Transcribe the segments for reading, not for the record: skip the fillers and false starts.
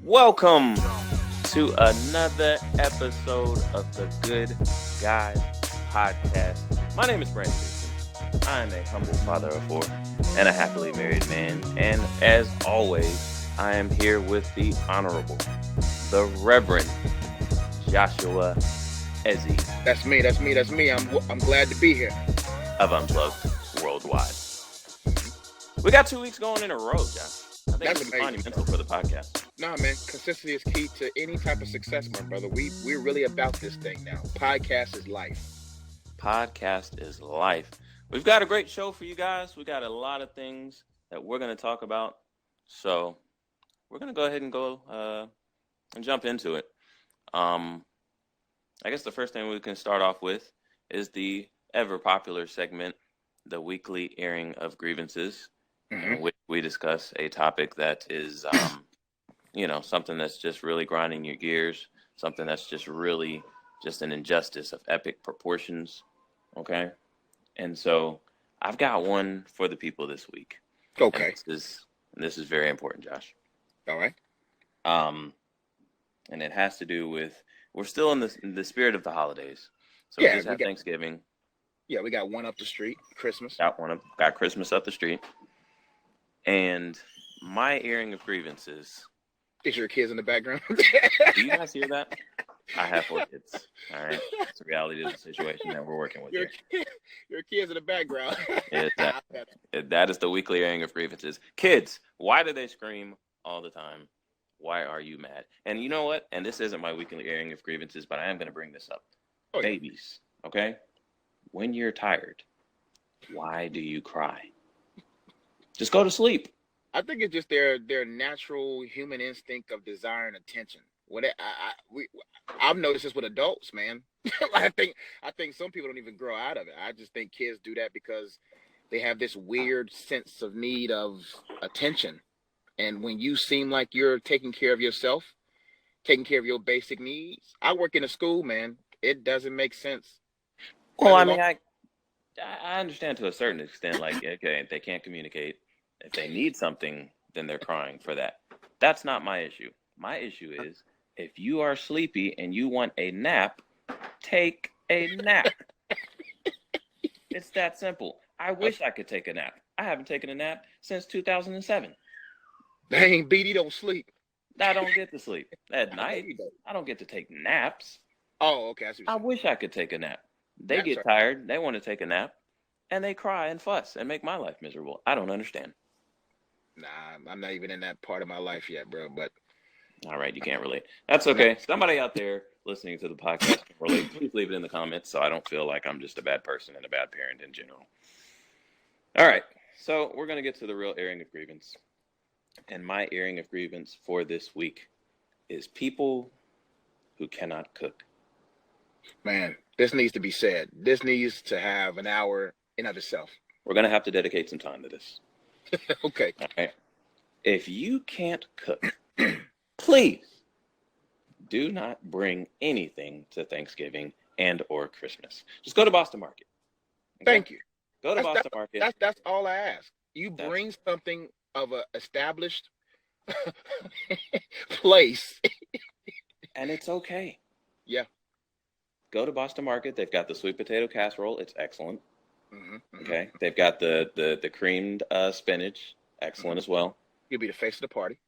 Welcome to another episode of the Good Guys Podcast. My name is Brandon Dixon. I am a humble father of four and a happily married man. And as always, I am here with the Honorable, the Reverend Joshua Ezzy. That's me. I'm glad to be here. Of Unplugged Worldwide. We got 2 weeks going in a row, Josh. I think That's it's amazing, monumental for the podcast. Nah, man, consistency is key to any type of success, my brother. We're really about this thing now. Podcast is life. Podcast is life. We've got a great show for you guys. We got a lot of things that we're going to talk about. So we're going to go ahead and go and jump into it. I guess the first thing we can start off with is the ever popular segment, the weekly airing of grievances, in which we discuss a topic that is, something that's just really grinding your gears, something that's just really just an injustice of epic proportions. Okay. And so I've got one for the people this week. Okay. And this is very important, Josh. All right. And it has to do with, we're still in the spirit of the holidays. So Yeah, we just had Thanksgiving. Yeah, we got one up the street, Christmas. Got Christmas up the street. And my airing of grievances. Is your kids in the background? Do you guys hear that? I have 4 kids. All right. It's the reality of the situation that we're working with here. Your kids in the background. That is the weekly airing of grievances. Kids, why do they scream all the time? Why are you mad? And you know what? And this isn't my weekly airing of grievances, but I am going to bring this up. Oh, Babies, okay? When you're tired, why do you cry? Just go to sleep. I think it's just their natural human instinct of desiring attention. I've noticed this with adults, man. I think some people don't even grow out of it. I just think kids do that because they have this weird sense of need of attention. And when you seem like you're taking care of yourself, taking care of your basic needs, I work in a school, man. It doesn't make sense. Well, I mean, I understand to a certain extent, like, okay, they can't communicate. If they need something, then they're crying for that. That's not my issue. My issue is if you are sleepy and you want a nap, take a nap. It's that simple. I wish I could take a nap. I haven't taken a nap since 2007. Dang, BD don't sleep. I don't get to sleep at night. I don't get to take naps. Oh, okay. I wish I could take a nap. They get tired. They want to take a nap. And they cry and fuss and make my life miserable. I don't understand. Nah, I'm not even in that part of my life yet, bro. But all right, you can't relate. That's okay. Somebody out there listening to the podcast can relate. Please leave it in the comments so I don't feel like I'm just a bad person and a bad parent in general. All right, so we're going to get to the real airing of grievance. And my airing of grievance for this week is people who cannot cook. Man, this needs to be said. This needs to have an hour in of itself. We're going to have to dedicate some time to this. Okay. All right. If you can't cook, please do not bring anything to Thanksgiving and or Christmas. Just go to Boston Market. Okay? Thank you. Go to Boston Market. That's all I ask. You bring something of an established place. And it's okay. Yeah. Go to Boston Market. They've got the sweet potato casserole. It's excellent. Mm-hmm. Okay. They've got the creamed spinach. Excellent as well. You'll be the face of the party.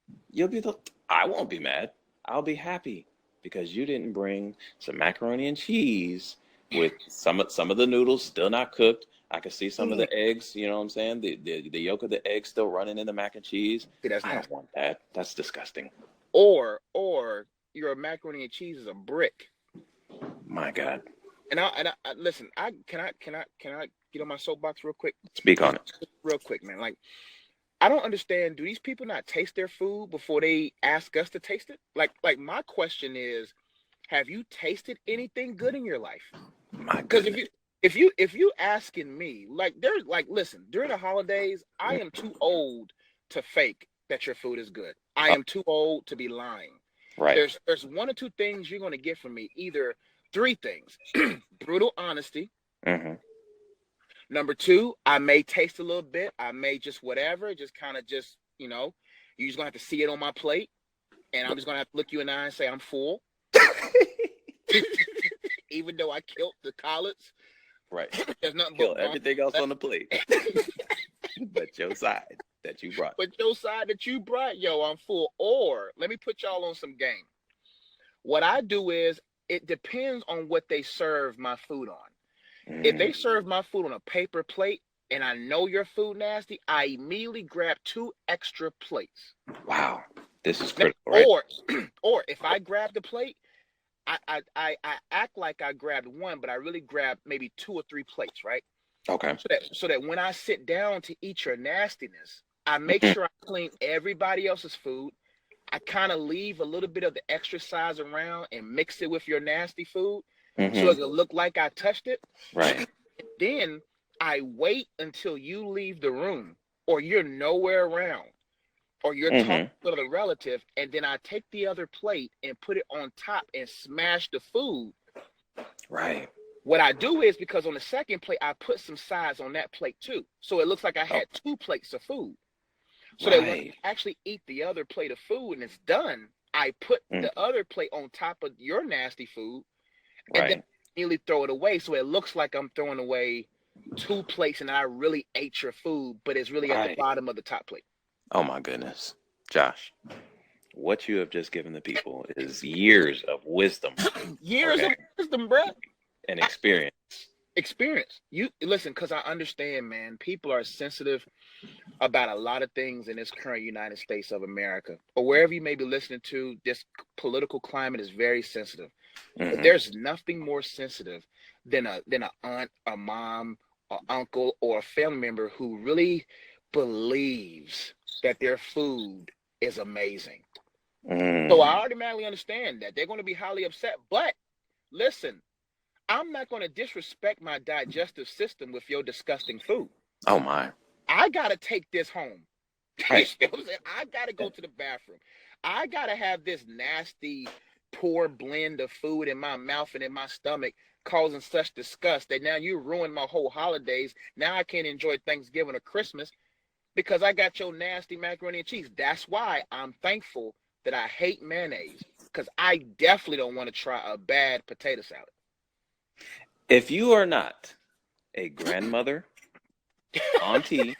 I won't be mad. I'll be happy because you didn't bring some macaroni and cheese with some of the noodles still not cooked. I can see some of the eggs, you know what I'm saying? The yolk of the egg still running in the mac and cheese. I don't want that. That's disgusting. Or your macaroni and cheese is a brick. My God. And I listen, can I get on my soapbox real quick? Speak on it. Real quick, man. Like, I don't understand. Do these people not taste their food before they ask us to taste it? Like my question is, have you tasted anything good in your life? Because if you asking me, listen, during the holidays, I am too old to fake that your food is good. I am too old to be lying. Right. There's one or two things you're going to get from me. Either 3 things: brutal honesty. Mm-hmm. Number 2, I may taste a little bit. I may just whatever, just kind of you're just going to have to see it on my plate. and I'm just gonna have to look you in the eye and say I'm full, even though I killed the collards. Right. There's nothing Kill but everything else on the plate, but your side that you brought. But your side that you brought, yo, I'm full. Or let me put y'all on some game. What I do is it depends on what they serve my food on. If they serve my food on a paper plate and I know your food nasty, I immediately grab 2 extra plates. Wow, this is critical, right? Or if I grab the plate, I act like I grabbed 1, but I really grabbed maybe 2 or 3 plates, right? Okay. So that when I sit down to eat your nastiness, I make sure I clean everybody else's food. I kind of leave a little bit of the extra size around and mix it with your nasty food, so it'll look like I touched it. Right. Then I wait until you leave the room, or you're nowhere around, or you're talking to a relative, and then I take the other plate and put it on top and smash the food. Right. What I do is, because on the second plate, I put some sides on that plate too. So it looks like I had 2 plates of food. So that when I actually eat the other plate of food and it's done, I put the other plate on top of your nasty food and then immediately throw it away. So it looks like I'm throwing away 2 plates and I really ate your food, but it's really at the bottom of the top plate. Oh my goodness. Josh, what you have just given the people is years of wisdom. Years of wisdom, bro. And experience. You listen, because I understand, man, people are sensitive about a lot of things in this current United States of America, or wherever you may be listening to. This political climate is very sensitive. But there's nothing more sensitive than a aunt, a mom, or uncle, or a family member who really believes that their food is amazing. So I automatically understand that they're going to be highly upset. But listen, I'm not going to disrespect my digestive system with your disgusting food. Oh my. I got to take this home. Right. You know what I'm saying? I got to go to the bathroom. I got to have this nasty, poor blend of food in my mouth and in my stomach causing such disgust that now you ruined my whole holidays. Now I can't enjoy Thanksgiving or Christmas because I got your nasty macaroni and cheese. That's why I'm thankful that I hate mayonnaise, because I definitely don't want to try a bad potato salad. If you are not a grandmother, auntie,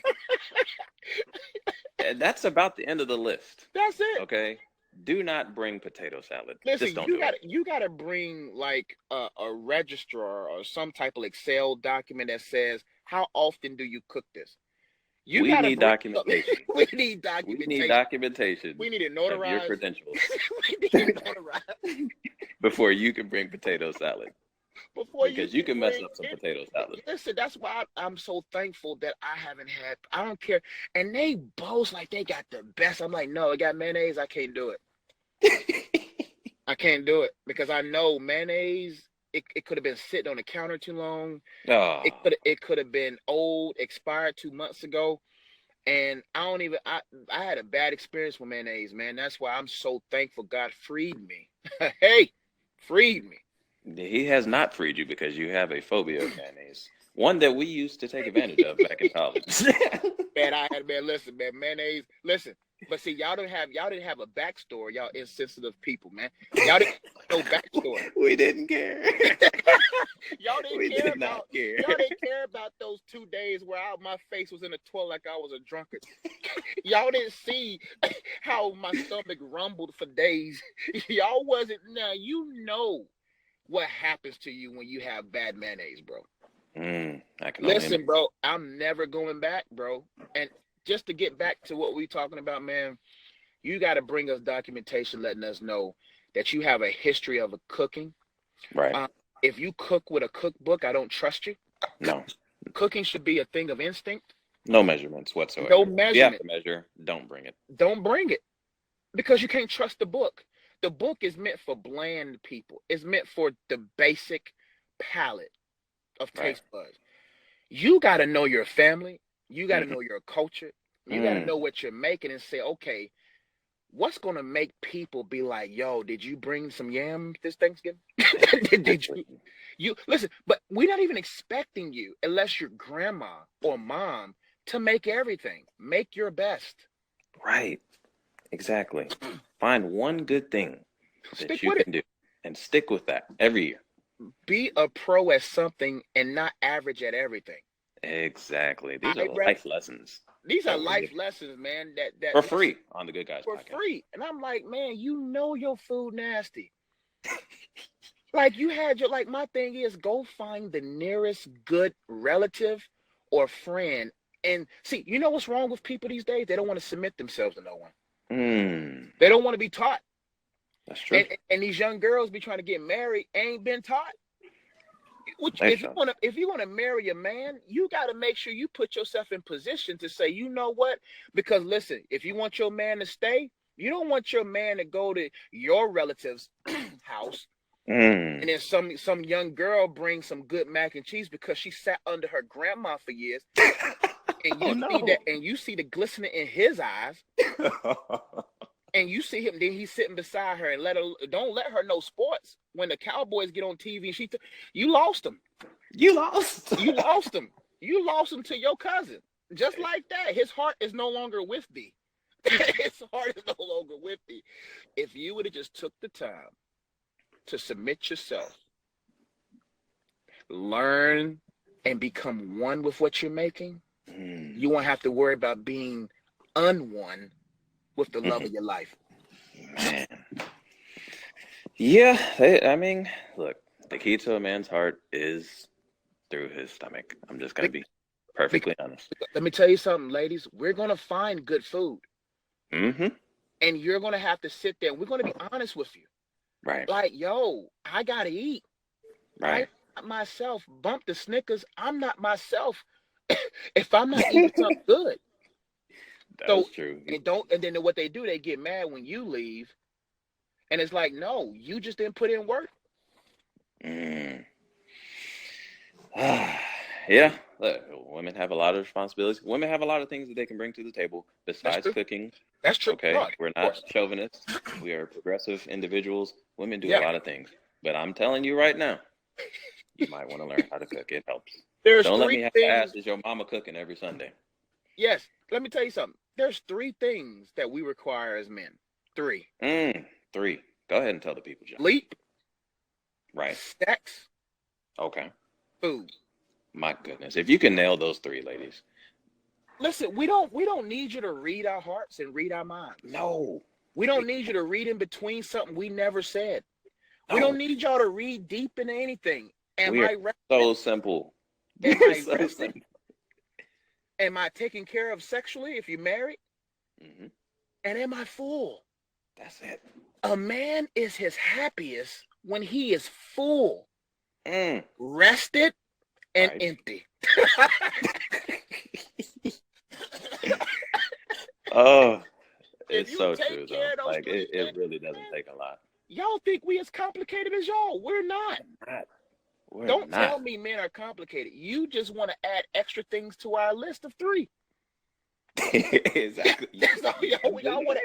that's about the end of the list. That's it. Okay. Do not bring potato salad. Listen, just don't do it. You gotta bring like a registrar or some type of Excel document that says, how often do you cook this? We need documentation. We need documentation. We need it notarized. Your credentials. We need it notarized. Before you can bring potato salad. Because you can mess up some potato salad. Listen, that's why I'm so thankful that I haven't had. I don't care. And they boast like they got the best. I'm like, no, it got mayonnaise. I can't do it. I can't do it because I know mayonnaise. It could have been sitting on the counter too long. Oh. It could have been old, expired 2 months ago. And I had a bad experience with mayonnaise, man. That's why I'm so thankful God freed me. Hey, freed me. He has not freed you because you have a phobia of mayonnaise. One that we used to take advantage of back in college. Listen, mayonnaise. Listen, but see, y'all didn't have a backstory. Y'all insensitive people, man. Y'all didn't have no backstory. We didn't care. Y'all didn't care about those 2 days where my face was in the toilet like I was a drunkard. Y'all didn't see how my stomach rumbled for days. Y'all wasn't. Now you know what happens to you when you have bad mayonnaise, bro. Listen, bro, I'm never going back, bro. And just to get back to what we're talking about, man, you got to bring us documentation letting us know that you have a history of cooking. Right. If you cook with a cookbook, I don't trust you. No. Cooking should be a thing of instinct. No measurements whatsoever. No measurement. You have to measure. Don't bring it. Don't bring it. Because you can't trust the book. The book is meant for bland people. It's meant for the basic palate of taste buds. You got to know your family. You got to know your culture. You got to know what you're making and say, okay, what's going to make people be like, yo, did you bring some yam this Thanksgiving? Did you listen, but we're not even expecting you unless you're grandma or mom to make everything. Make your best. Right. Exactly. Find one good thing that Stick you with can do and stick with that every year. Be a pro at something and not average at everything. Exactly. These are I read, life lessons. these are that we're life giving lessons, man. That for free on the Good Guys for podcast. free. And I'm like, man, you know your food nasty. Like you had your like my thing is go find the nearest good relative or friend. And see, you know what's wrong with people these days? They don't want to submit themselves to no one. They don't want to be taught. That's true. And these young girls be trying to get married, ain't been taught. Which They if should. you want to marry a man, you got to make sure you put yourself in position to say, you know what? Because listen, if you want your man to stay, you don't want your man to go to your relative's house and then some young girl brings some good mac and cheese because she sat under her grandma for years, and you see that, and you see the glistening in his eyes, and you see him. Then he's sitting beside her, and don't let her know sports. When the Cowboys get on TV, and you lost him. You lost him. You lost him to your cousin, just like that. His heart is no longer with thee. His heart is no longer with thee. If you would have just took the time to submit yourself, learn, and become one with what you're making, you won't have to worry about being unone with the love of your life. Man. Yeah, I mean, look, the key to a man's heart is through his stomach. I'm just going to be perfectly honest. Let me tell you something, ladies. We're going to find good food. Mm-hmm. And you're going to have to sit there. We're going to be honest with you. Right. Like, yo, I got to eat. Right. I'm not myself. Bump the Snickers. I'm not myself if I'm not eating something good. That's true. And then what they do, they get mad when you leave. And it's like, no, you just didn't put in work. Yeah, look, women have a lot of responsibilities. Women have a lot of things that they can bring to the table besides cooking. That's true. Okay, we're not chauvinists. We are progressive individuals. Women do a lot of things. But I'm telling you right now, you might want to learn how to cook. It helps. Don't let me have to ask, is your mama cooking every Sunday? Yes. Let me tell you something. There's 3 things that we require as men. 3. 3. Go ahead and tell the people, John. Sleep. Right. Sex. Okay. Food. My goodness. If you can nail those 3, ladies. Listen, we don't need you to read our hearts and read our minds. No. We don't need you to read in between something we never said. No. We don't need y'all to read deep into anything. So simple. So simple. Am I taken care of sexually if you're married? Mm-hmm. And am I full? That's it. A man is his happiest when he is full, rested, and empty. Oh, it's so true, though. Like, it really doesn't take a lot. Y'all think we as complicated as y'all. We're not. Don't tell me men are complicated. You just want to add extra things to our list of 3. Exactly. Y'all want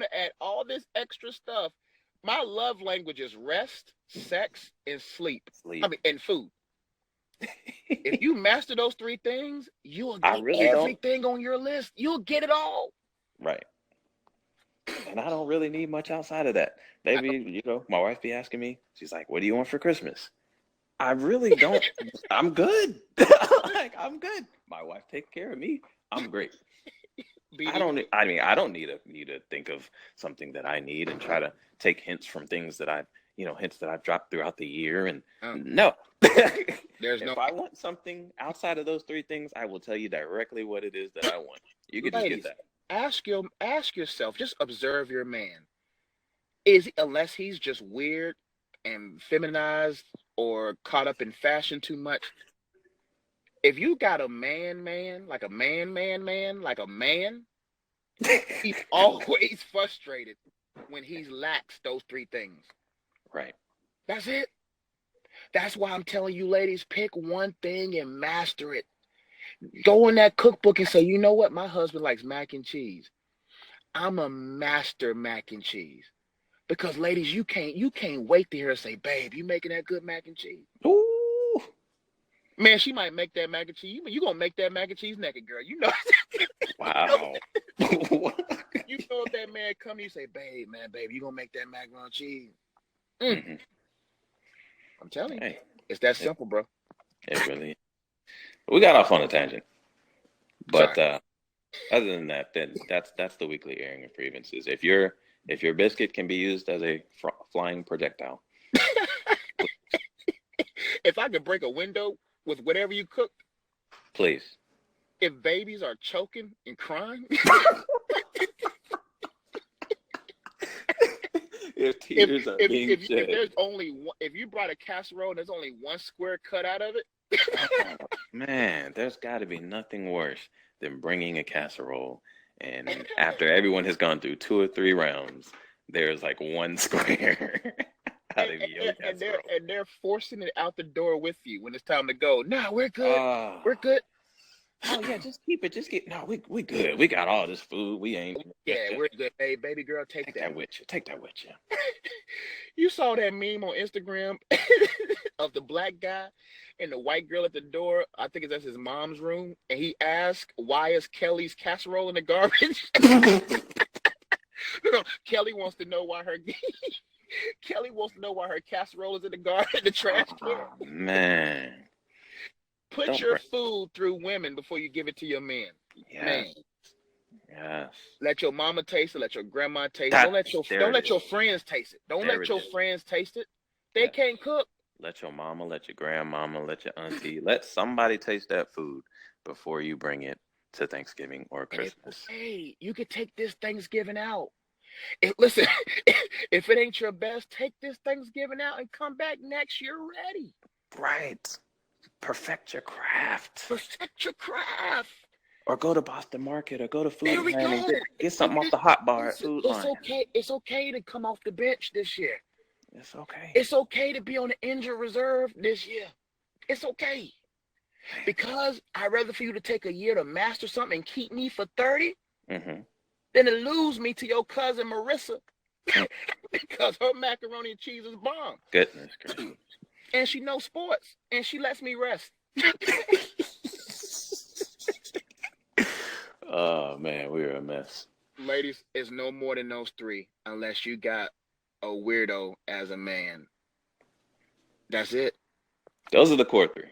to add all this extra stuff. My love language is rest, sex, and sleep. And food. If you master those 3 things, you will get everything on your list. You'll get it all. Right. And I don't really need much outside of that. Maybe, my wife be asking me, she's like, what do you want for Christmas? I really don't. I'm good. I'm good. My wife takes care of me. I'm great. I don't need to think of something that I need and try to take hints from things that hints that I've dropped throughout the year. And no. If I want something outside of those 3 things, I will tell you directly what it is that I want. You can just get that. Ask yourself, just observe your man. Unless he's just weird and feminized or caught up in fashion too much. If you got a man, like a man, he's always frustrated when he lacks those 3 things. Right. That's it. That's why I'm telling you, ladies, pick one thing and master it. Go in that cookbook and say, you know what? My husband likes mac and cheese. I'm a master mac and cheese. Because ladies, you can't wait to hear her say, babe, you making that good mac and cheese. Ooh. Man, she might make that mac and cheese. You gonna make that mac and cheese naked, girl. You know. Wow. You know if that man man come to you say, babe, you gonna make that macaroni and cheese? Mm-hmm. I'm telling you, Hey, it's that simple, bro. it really is. We got off on a tangent. But Sorry. other than that, then that's the weekly airing of grievances. If your biscuit can be used as a flying projectile, If I could break a window with whatever you cooked, please. if babies are choking and crying, if tears are being if shed, there's only one, if you brought a casserole and there's only one square cut out of it, oh, man, there's got to be nothing worse than bringing a casserole, and after everyone has gone through 2 or 3 rounds, there's like one square out of your casserole. and they're forcing it out the door with you when it's time to go. No, we're good. We're good. Oh yeah, just keep it. Just get. No, we good. We got all this food. We ain't. Yeah, we're good. Hey, baby girl, take that with you. Take that with you. You saw that meme on Instagram of the black guy and the white girl at the door. I think that's his mom's room, and he asked, "Why is Kelly's casserole in the garbage?" Kelly wants to know why her casserole is in the trash can. Oh, man. Put your food through women before you give it to your man. Yes. Man. Yes. Let your mama taste it. Let your grandma taste it. Don't let your friends taste it. Don't let your friends taste it. They can't cook. Let your mama, let your grandmama, let your auntie, let somebody taste that food before you bring it to Thanksgiving or Christmas. Hey, you could take this Thanksgiving out. Listen, if it ain't your best, take this Thanksgiving out and come back next year ready. Right. Perfect your craft. Or go to Boston Market or go to Food Line and get something off the hot bar at Food Line. It's okay to come off the bench this year. It's okay. It's okay to be on the injured reserve this year. It's okay. Because I'd rather for you to take a year to master something and keep me for 30 than to lose me to your cousin Marissa because her macaroni and cheese is bomb. Goodness gracious. And she knows sports, and she lets me rest. Oh, man, we're a mess. Ladies, it's no more than those 3 unless you got a weirdo as a man. That's it. Those are the core 3.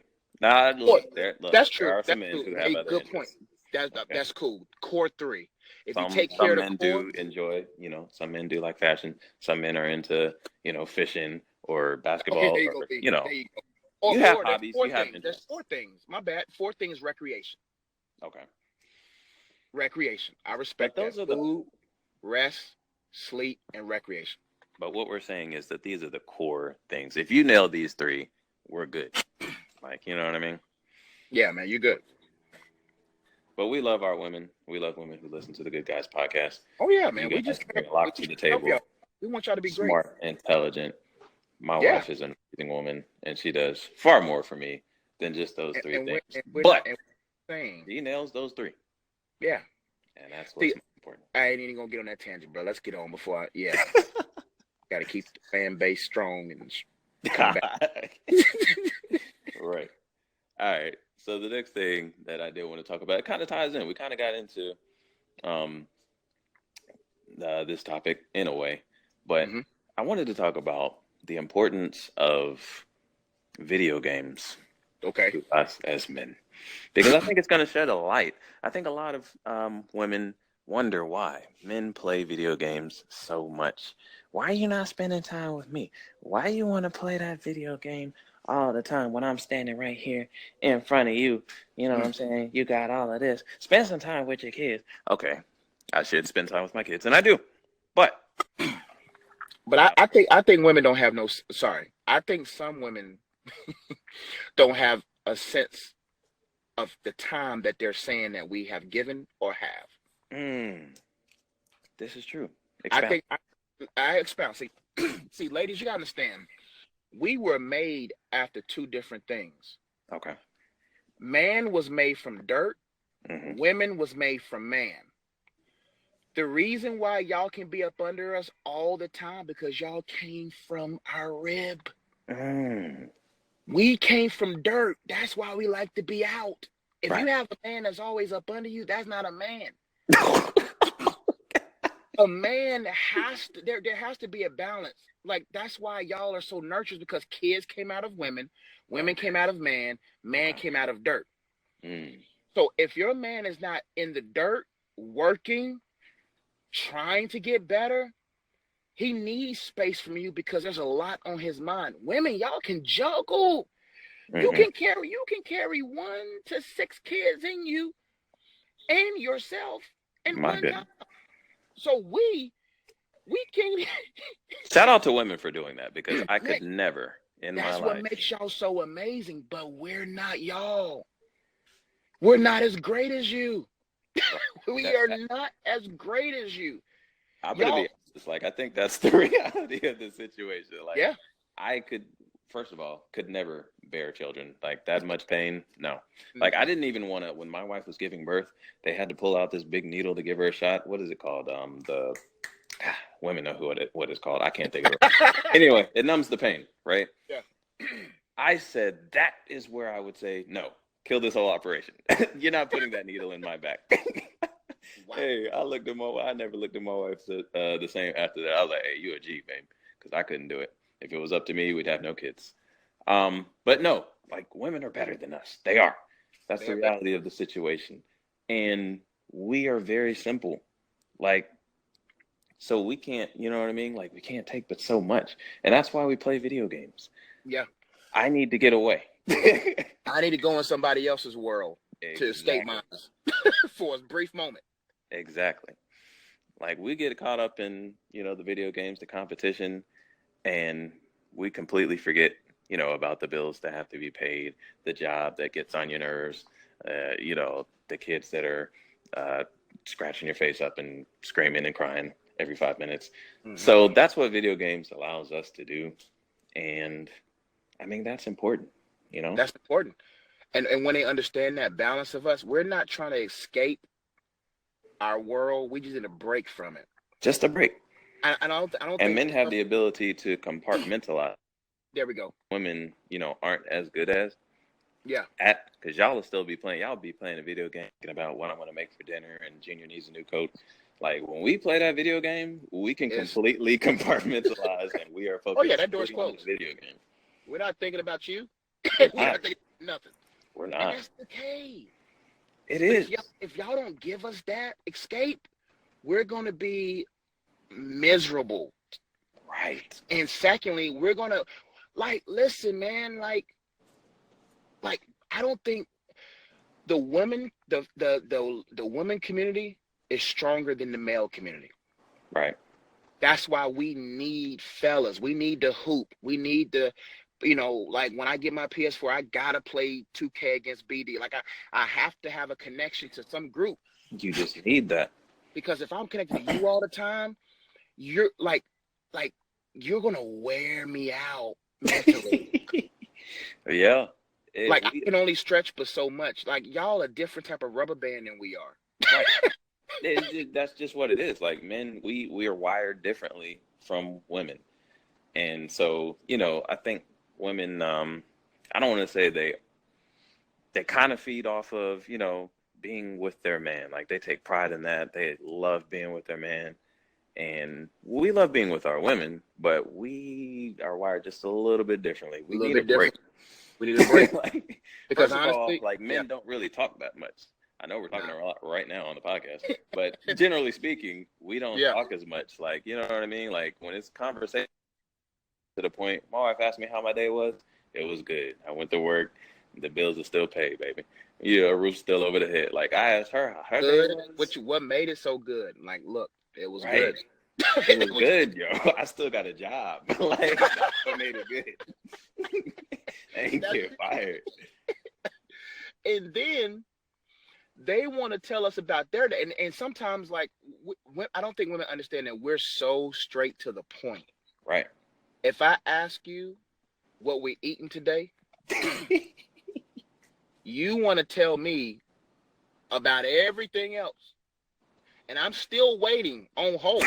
Nah, look, that's true. There are some men who have other good point. That's cool. Core 3. If you take care of the men do enjoy, some men do like fashion. Some men are into, fishing or basketball. Okay, there you go. You have hobbies. You have interests. There's 4 things. My bad. 4 things. Recreation. Okay. Recreation. I respect those that. Are food, rest, sleep, and recreation. But what we're saying is that these are the core things. If you nail these 3, we're good. Like, you know what I mean? Yeah, man, you're good. But we love our women. We love women who listen to the Good Guys podcast. Oh yeah, man. We just bring a lot to the table. We want y'all to be smart, intelligent. My wife is an amazing woman, and she does far more for me than just those 3 things. But she nails those 3. Yeah. And that's what's important. I ain't even gonna get on that tangent, bro. Let's get on before got to keep the fan base strong and come back. Right. All right. So the next thing that I did want to talk about, it kind of ties in. We kind of got into this topic in a way, but I wanted to talk about the importance of video games to us as men, because I think it's going to shed a light. I think a lot of women wonder why men play video games so much. Why are you not spending time with me? Why you want to play that video game all the time when I'm standing right here in front of you? You know what I'm saying? You got all of this. Spend some time with your kids. Okay, I should spend time with my kids, and I do. But I think women don't have no. Sorry, I think some women don't have a sense of the time that they're saying that we have given or have. This is true. Expound. I expound. See, ladies, you gotta understand. We were made after 2 different things. Okay. Man was made from dirt. Women was made from man. The reason why y'all can be up under us all the time because y'all came from our rib. We came from dirt. That's why we like to be out. If you have a man that's always up under you, that's not a man. A man has to, there has to be a balance. Like, that's why y'all are so nurtured, because kids came out of women, women came out of man, man came out of dirt. Mm. So if your man is not in the dirt, working, trying to get better, he needs space from you, because there's a lot on his mind. Women, y'all can juggle. You can carry 1 to 6 kids in you and yourself in My one goodness. time. So we can. Shout out to women for doing that, because I could never in my That's life. what makes y'all so amazing. But we're not y'all. We're not as great as you. We are not as great as you. I'm gonna be honest. Like, I think that's the reality of the situation. Like, Yeah. I could, first of all, could never bear children. Like, that much pain. No. Like, I didn't even want to. When my wife was giving birth, they had to pull out this big needle to give her a shot. What is it called? The women know what it's called. I can't think of it. Anyway, it numbs the pain, right? Yeah. I said that is where I would say no. Kill this whole operation. You're not putting that needle in my back. Wow. Hey, I never looked at my wife the same after that. I was like, hey, you a G, babe, because I couldn't do it. If it was up to me, we'd have no kids. But no, like, women are better than us. They are. That's the reality of the situation. And we are very simple. Like, so we can't, you know what I mean? Like, we can't take but so much. And that's why we play video games. Yeah. I need to get away. I need to go in somebody else's world to escape mine for a brief moment. Exactly. Like, we get caught up in, the video games, the competition, and we completely forget, about the bills that have to be paid, the job that gets on your nerves, the kids that are scratching your face up and screaming and crying every 5 minutes. Mm-hmm. So that's what video games allows us to do. And I mean, that's important, That's important. And when they understand that balance of us, we're not trying to escape our world. We just need a break from it. Just a break. I don't and think men have the ability to compartmentalize. There we go. Women, aren't as good as. Yeah. Because y'all will still be playing. Y'all be playing a video game thinking about what I want to make for dinner, and Junior needs a new coat. Like, when we play that video game, we can completely compartmentalize, and we are focused. Oh yeah, that door's closed. On the video game. We're not thinking about you. We're not thinking nothing. We're not. And that's okay. It is. If y'all don't give us that escape, we're going to be miserable. Right. And secondly, we're going to, listen, man, I don't think the women, the women community is stronger than the male community. Right. That's why we need fellas. We need to hoop. We need to, when I get my PS4, I gotta play 2K against BD. Like, I have to have a connection to some group. You just need that. Because if I'm connected to you all the time, you're like you're gonna wear me out mentally. Yeah. I can only stretch but so much. Like, y'all a different type of rubber band than we are. Right. That's just what it is. Like, men, we are wired differently from women. And so, I think women, I don't want to say they kind of feed off of, being with their man. Like, they take pride in that. They love being with their man. And we love being with our women, but we are wired just a little bit differently. We need a break. We need a break. Because honestly, men don't really talk that much. I know we're talking a lot right now on the podcast, but generally speaking, we don't talk as much. Like, you know what I mean? Like, when it's conversation to the point, my wife asked me how my day was. It was good. I went to work. The bills are still paid, baby. A roof's still over the head. Like, I asked her how her day was. What made it so good? Like, look, it was good. It was good, yo. I still got a job. Like, that's what made it good. I ain't get fired. And then they want to tell us about their day. And sometimes, I don't think women understand that we're so straight to the point. Right. If I ask you what we're eating today, you want to tell me about everything else. And I'm still waiting on hold.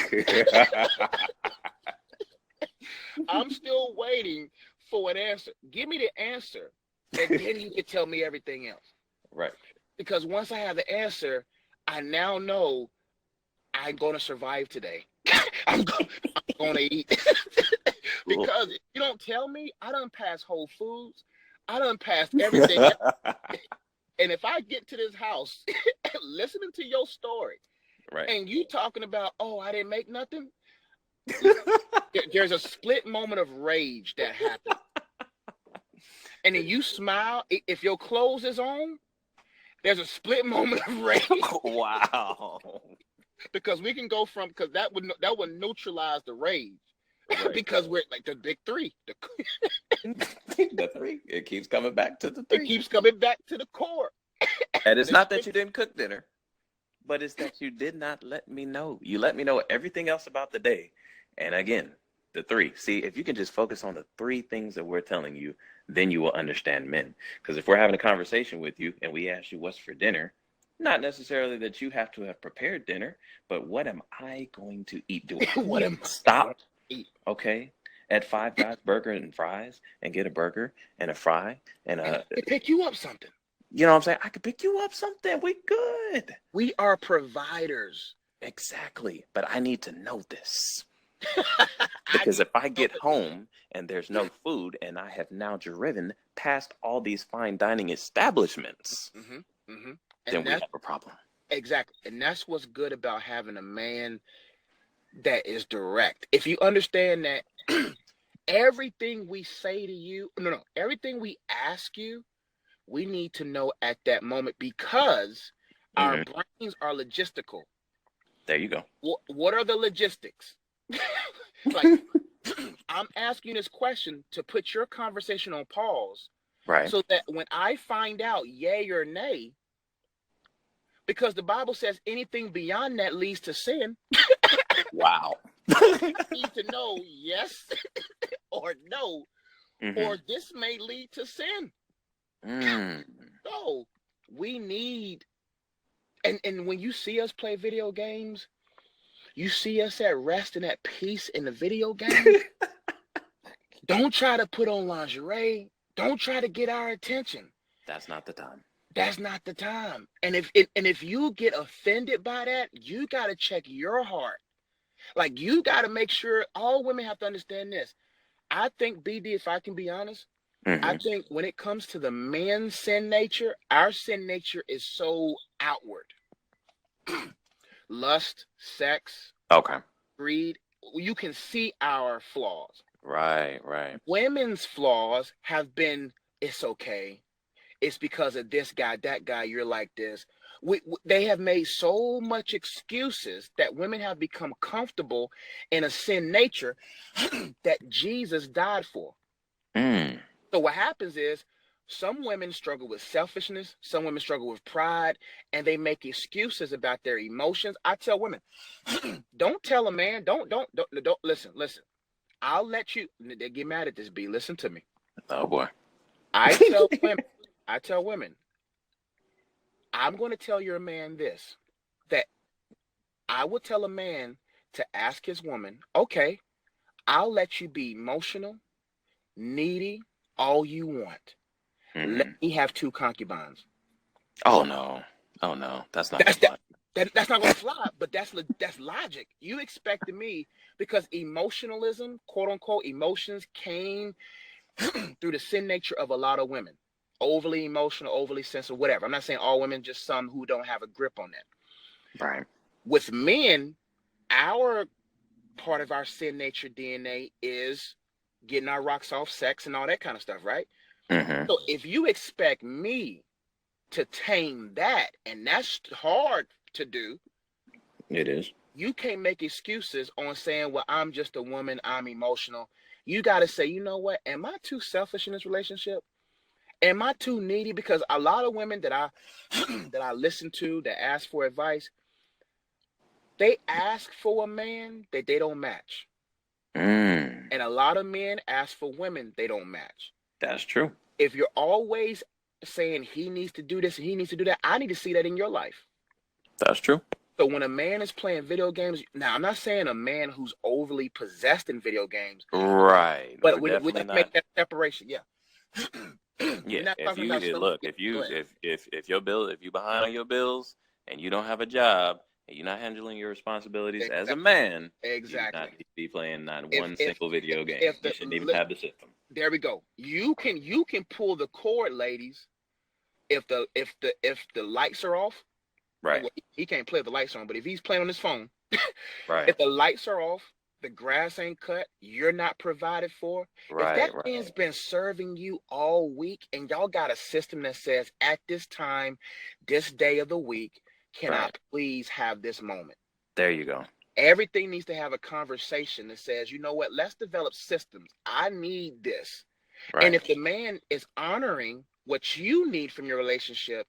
I'm still waiting for an answer. Give me the answer, and then you can tell me everything else. Right. Because once I have the answer, I now know I'm going to survive today. I'm going to eat. Because if you don't tell me, I done passed Whole Foods. I done passed everything. And if I get to this house listening to your story, Right. and you talking about, oh, I didn't make nothing, there's a split moment of rage that happens. And then you smile. If your clothes is on, there's a split moment of rage. Wow. Because we can go from, because that would neutralize the rage. Right. Because we're like the big three. The three. It keeps coming back to the three. It keeps coming back to the core. And it's not that you didn't cook dinner, but it's that you did not let me know. You let me know everything else about the day. And again, the three. See, if you can just focus on the three things that we're telling you, then you will understand men. Because if we're having a conversation with you and we ask you what's for dinner, not necessarily that you have to have prepared dinner, but what am I going to eat? Do I What am I stop? Okay, at Five Guys Burger and Fries and get a burger and a fry and a. It pick you up something. You know what I'm saying? I could pick you up something. We good. We are providers. Exactly. But I need to know this. Because if I get home and there's no food and I have now driven past all these fine dining establishments, then we have a problem. Exactly. And that's what's good about having a man that is direct. If you understand that everything we say to you, everything we ask you, we need to know at that moment, because our brains are logistical. There you go. What are the logistics? Like, I'm asking this question to put your conversation on pause. Right. So that when I find out yay or nay, because the Bible says anything beyond that leads to sin. Wow. I need to know yes or no, or this may lead to sin. So we need, and when you see us play video games, you see us at rest and at peace in the video game. Don't try to put on lingerie. Don't try to get our attention. That's not the time. That's not the time. And if you get offended by that, you got to check your heart. Like, you got to make sure, all women have to understand this. I think, BD, if I can be honest, I think when it comes to the man's sin nature, our sin nature is so outward. Lust, sex, greed, you can see our flaws. Right. Women's flaws have been, it's okay. It's because of this guy, that guy, you're like this. They have made so much excuses that women have become comfortable in a sin nature that Jesus died for. So what happens is, some women struggle with selfishness, some women struggle with pride, and they make excuses about their emotions. I tell women, don't tell a man, don't listen. I'll let you, they get mad at this, B. Listen to me. Oh boy. I tell women, I'm going to tell your man this, that I will tell a man to ask his woman, okay, I'll let you be emotional, needy, all you want. Let me have 2 concubines. Oh no, that's not gonna fly. That's not going to fly, but that's logic. You expected me, because emotionalism, quote unquote, emotions came through the sin nature of a lot of women. Overly emotional, overly sensitive, whatever. I'm not saying all women, just some who don't have a grip on that. Right. With men, our part of our sin nature DNA is getting our rocks off, sex and all that kind of stuff, right? So if you expect me to tame that, and that's hard to do. It is. You can't make excuses on saying, well, I'm just a woman, I'm emotional. You got to say, you know what? Am I too selfish in this relationship? Am I too needy? Because a lot of women that I listen to that ask for advice, they ask for a man that they don't match. And a lot of men ask for women they don't match. That's true. If you're always saying he needs to do this and he needs to do that, I need to see that in your life. That's true. So when a man is playing video games, now I'm not saying a man who's overly possessed in video games. Right. But we have to make that separation. Yeah. Yeah. If you behind on your bills and you don't have a job and you're not handling your responsibilities as a Exactly. man, you do not Exactly. need to be playing not If one if single video game. if You the shouldn't even have the system. there we go. You can pull the cord, ladies. If the lights are off, Right. well, he can't play if the lights are on. But if he's playing on his phone, Right. if the lights are off, the grass ain't cut, you're not provided for. If that Right. man's been serving you all week and y'all got a system that says at this time, this day of the week, can I Right. please have this moment? There you go. Everything needs to have a conversation that says, you know what, let's develop systems. I need this. Right. And if the man is honoring what you need from your relationship,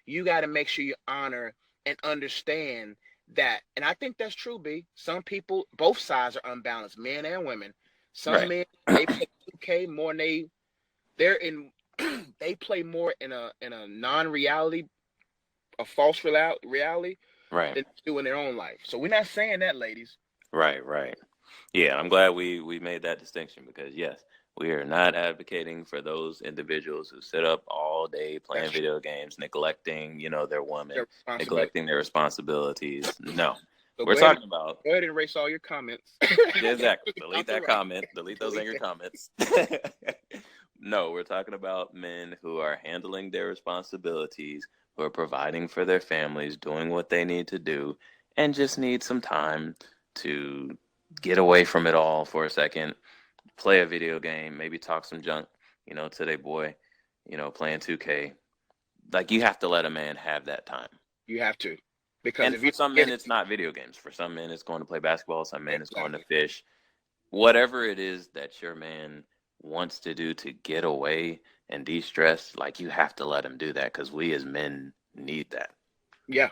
you got to make sure you honor and understand that. And I think that's true, B. Some people, both sides are unbalanced, men and women. Some Right. men, they play 2K more than they're in they play more in a non-reality, a false reality Right. than they do in their own life. So we're not saying that, ladies. Right. Right. Yeah, I'm glad we made that distinction, because yes, we are not advocating for those individuals who sit up all day playing That's video games, neglecting, their woman, their responsibility. neglecting their responsibilities. No, So we're go ahead, talking about go ahead and erase all your comments. yeah, exactly. Delete that Right. comment. Delete those Delete angry that. comments. No, we're talking about men who are handling their responsibilities, who are providing for their families, doing what they need to do, and just need some time to get away from it all for a second, play a video game, maybe talk some junk, to their boy, playing 2K. Like, you have to let a man have that time. You have to, because And if for you some get men, it's not video games. For some men, it's going to play basketball. Some men, it's going to exactly. fish. Whatever it is that your man wants to do to get away and de-stress, like, you have to let him do that, because we as men need that. Yeah.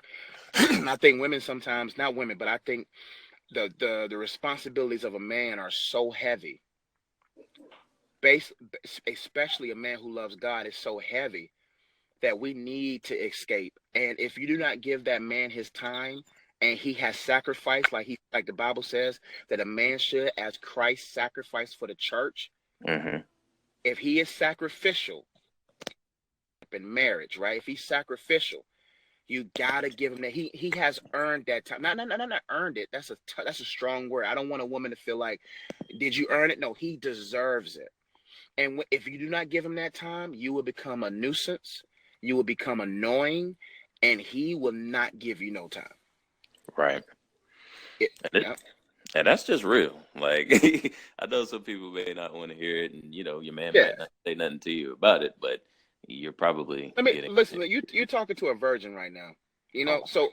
I think women sometimes, not women, but I think the responsibilities of a man are so heavy. Especially a man who loves God is so heavy that we need to escape. And if you do not give that man his time, and he has sacrificed, like the Bible says that a man should, as Christ sacrificed for the church. Mm-hmm. If he is sacrificial in marriage, right? If he's sacrificial, you gotta give him that. He has earned that time. Not earned it. That's a strong word. I don't want a woman to feel like, did you earn it? No, he deserves it. And if you do not give him that time, you will become a nuisance. You will become annoying, and he will not give you no time. Right. Yeah. And that's just real. Like, I know some people may not want to hear it, and your man might not say nothing to you about it, but you're probably listen. You're talking to a virgin right now. So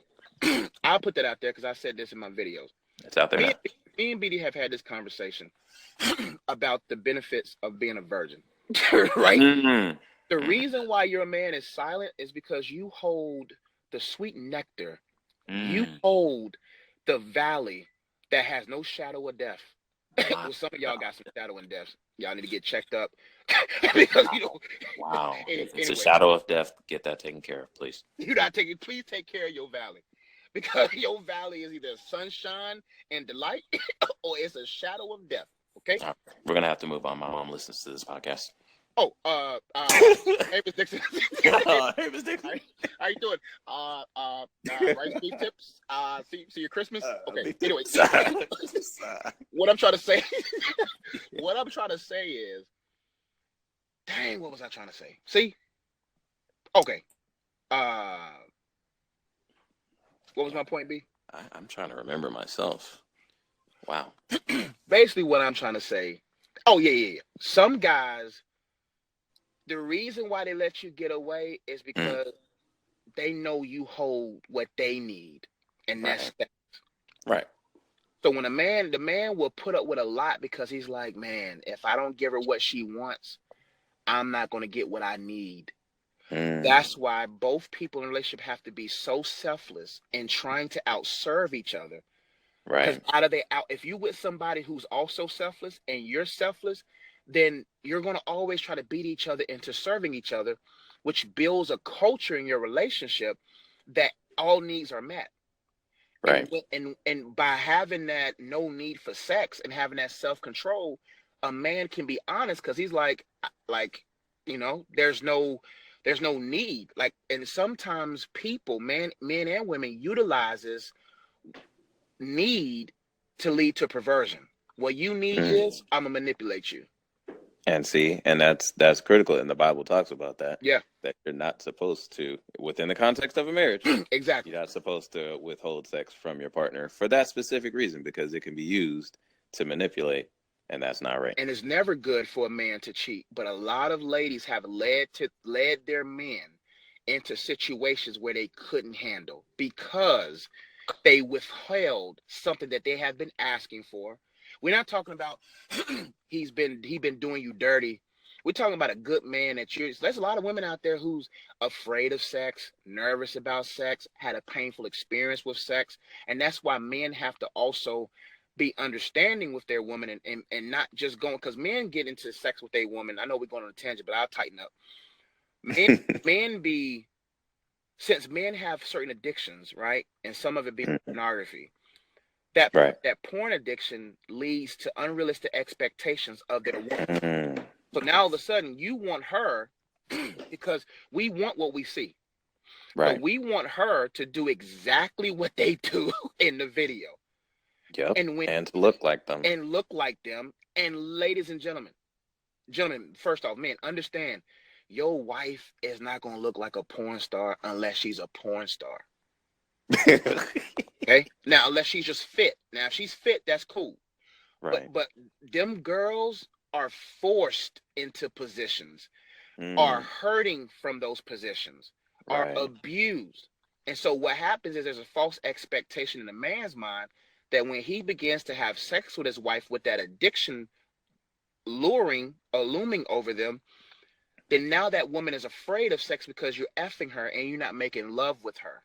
I'll put that out there because I said this in my videos. It's out there now. Me and BD have had this conversation about the benefits of being a virgin, right? Mm-hmm. The reason why your man is silent is because you hold the sweet nectar. You hold the valley that has no shadow of death. Well, some of y'all got some shadow and death. Y'all need to get checked up because Wow. If it's anyway, a shadow of death, get that taken care of, please. Please take care of your valley, because your valley is either sunshine and delight or it's a shadow of death. Okay. Right. We're gonna have to move on. My mom listens to this podcast. Oh, hey, Miss Dixon. Hey, Miss Dixon. How you doing? Rice beef tips. See your Christmas. Okay. Anyway, what I'm trying to say, is, dang, what was I trying to say? See, okay. What was my point, B? I'm trying to remember myself. Wow. Basically, what I'm trying to say. Oh yeah. Some guys, the reason why they let you get away is because they know you hold what they need, and that's sex. Right. So when the man will put up with a lot because he's like, man, if I don't give her what she wants, I'm not going to get what I need. That's why both people in a relationship have to be so selfless in trying to outserve each other. Right. Because if you with somebody who's also selfless and you're selfless, then you're going to always try to beat each other into serving each other, which builds a culture in your relationship that all needs are met. Right. And by having that no need for sex and having that self-control, a man can be honest because he's like, there's no need. Like, and sometimes people, men and women, utilizes need to lead to perversion. What you need is, I'm gonna manipulate you. And see, and that's critical, and the Bible talks about that. Yeah. That you're not supposed to, within the context of a marriage, Exactly. you're not supposed to withhold sex from your partner for that specific reason, because it can be used to manipulate, and that's not right. And it's never good for a man to cheat, but a lot of ladies have led their men into situations where they couldn't handle because they withheld something that they have been asking for. We're not talking about he been doing you dirty. We're talking about a good man there's a lot of women out there who's afraid of sex, nervous about sex, had a painful experience with sex. And that's why men have to also be understanding with their woman and not just going, because men get into sex with a woman. I know we're going on a tangent, but I'll tighten up. Since men have certain addictions, right? And some of it being pornography, that porn addiction leads to unrealistic expectations of their woman. So now all of a sudden you want her because we want what we see. Right. But we want her to do exactly what they do in the video. Yep. And to look like them. And ladies and gentlemen, first off, men, understand, your wife is not going to look like a porn star unless she's a porn star. Okay? Now, unless she's just fit. Now, if she's fit, that's cool. Right. But them girls are forced into positions, are hurting from those positions, are abused. And so what happens is there's a false expectation in a man's mind that when he begins to have sex with his wife with that addiction looming over them, then now that woman is afraid of sex because you're effing her and you're not making love with her.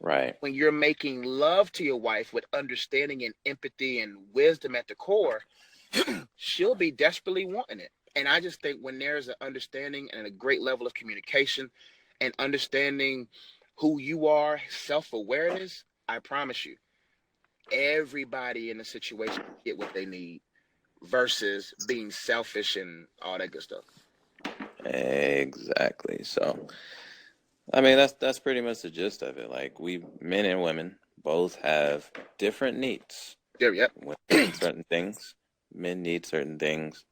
Right. When you're making love to your wife with understanding and empathy and wisdom at the core, she'll be desperately wanting it. And I just think when there's an understanding and a great level of communication and understanding who you are, self-awareness, I promise you, everybody in the situation get what they need versus being selfish and all that good stuff. Exactly. So, I mean, that's pretty much the gist of it. Like, men and women both have different needs. Yeah. Women need certain things. Men need certain things.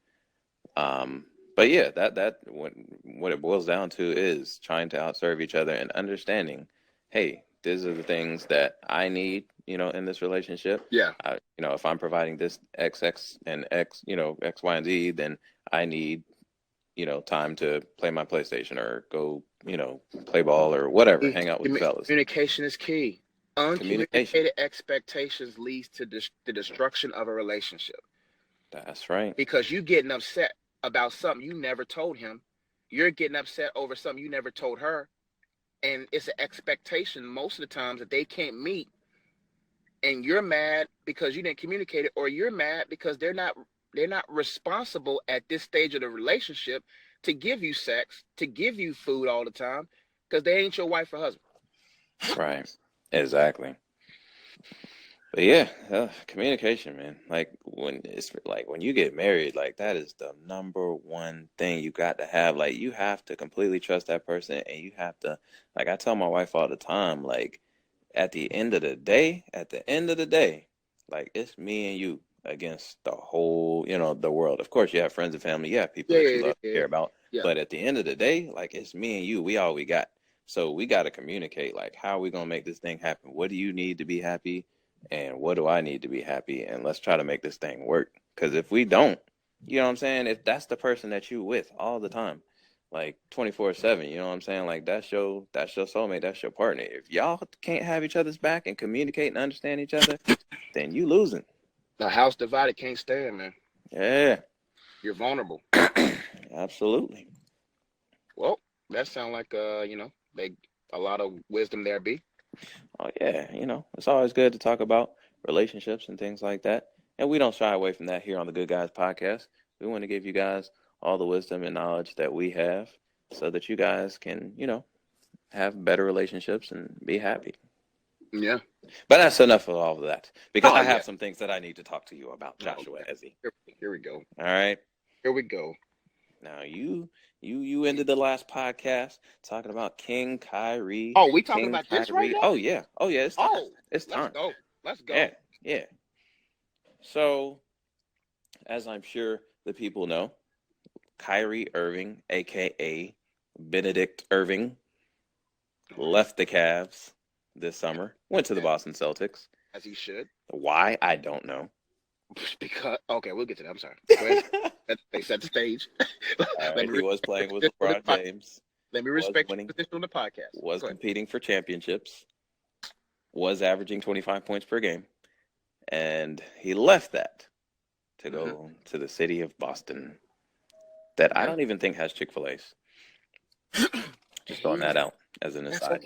But yeah, that what it boils down to is trying to outserve each other and understanding, hey, these are the things that I need, in this relationship. Yeah. If I'm providing this X and X, X, Y, and Z, then I need, time to play my PlayStation or go, play ball or whatever, hang out with the fellas. Communication is key. Uncommunicated expectations leads to the destruction of a relationship. That's right. Because you getting upset about something you never told him. You're getting upset over something you never told her. And it's an expectation most of the times that they can't meet. And you're mad because you didn't communicate it, or you're mad because they're not responsible at this stage of the relationship to give you sex, to give you food all the time, because they ain't your wife or husband. Right. Exactly. But yeah, communication, man. Like when you get married, like that is the number one thing you got to have. Like you have to completely trust that person, and you have to, like I tell my wife all the time, like at the end of the day, like it's me and you against the whole, the world. Of course, you have friends and family, you have people that you love, care about. Yeah. But at the end of the day, like it's me and you. We all we got. So we got to communicate. Like, how are we gonna make this thing happen? What do you need to be happy? And what do I need to be happy? And let's try to make this thing work. Because if we don't, you know what I'm saying? If that's the person that you with all the time, like 24/7, you know what I'm saying? Like that's your soulmate, that's your partner. If y'all can't have each other's back and communicate and understand each other, then you losing. The house divided can't stand, man. Yeah. You're vulnerable. Absolutely. Well, that sounds like a lot of wisdom there, B. Oh yeah, it's always good to talk about relationships and things like that. And we don't shy away from that here on the Good Guys podcast. We want to give you guys all the wisdom and knowledge that we have so that you guys can, have better relationships and be happy. Yeah. But that's enough of all of that, because I have some things that I need to talk to you about, Joshua Ezzy. Here we go. All right. Here we go. Now, you You ended the last podcast talking about King Kyrie. Oh, we talking King about this right Kyrie. now? Oh yeah. It's time. Oh, It's time. Let's go. Yeah. So, as I'm sure the people know, Kyrie Irving, aka Benedict Irving, left the Cavs this summer. Went to the Boston Celtics. As he should. Why? I don't know. Because we'll get to that. I'm sorry. Go ahead. They set the stage. Right, he was playing with LeBron James. Let me respect your position on the podcast. Was competing for championships. Was averaging 25 points per game. And he left that to go to the city of Boston that I don't even think has Chick-fil-A's. Just throwing that out as an aside.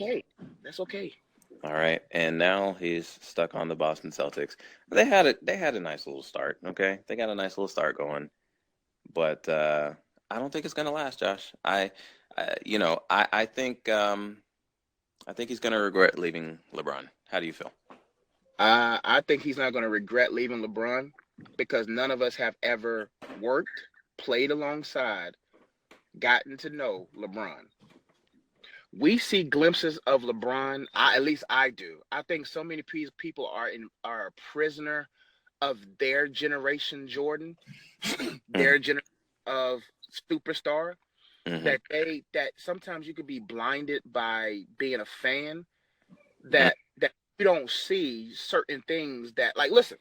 That's okay. All right, and now he's stuck on the Boston Celtics. They had a nice little start. Okay, they got a nice little start going, but I don't think it's gonna last, Josh. I think he's gonna regret leaving LeBron. How do you feel? I think he's not gonna regret leaving LeBron because none of us have ever worked, played alongside, gotten to know LeBron. We see glimpses of LeBron. At least I do. I think so many people are a prisoner of their generation, Jordan, their generation of superstar. That sometimes you could be blinded by being a fan. That you don't see certain things that, like, listen,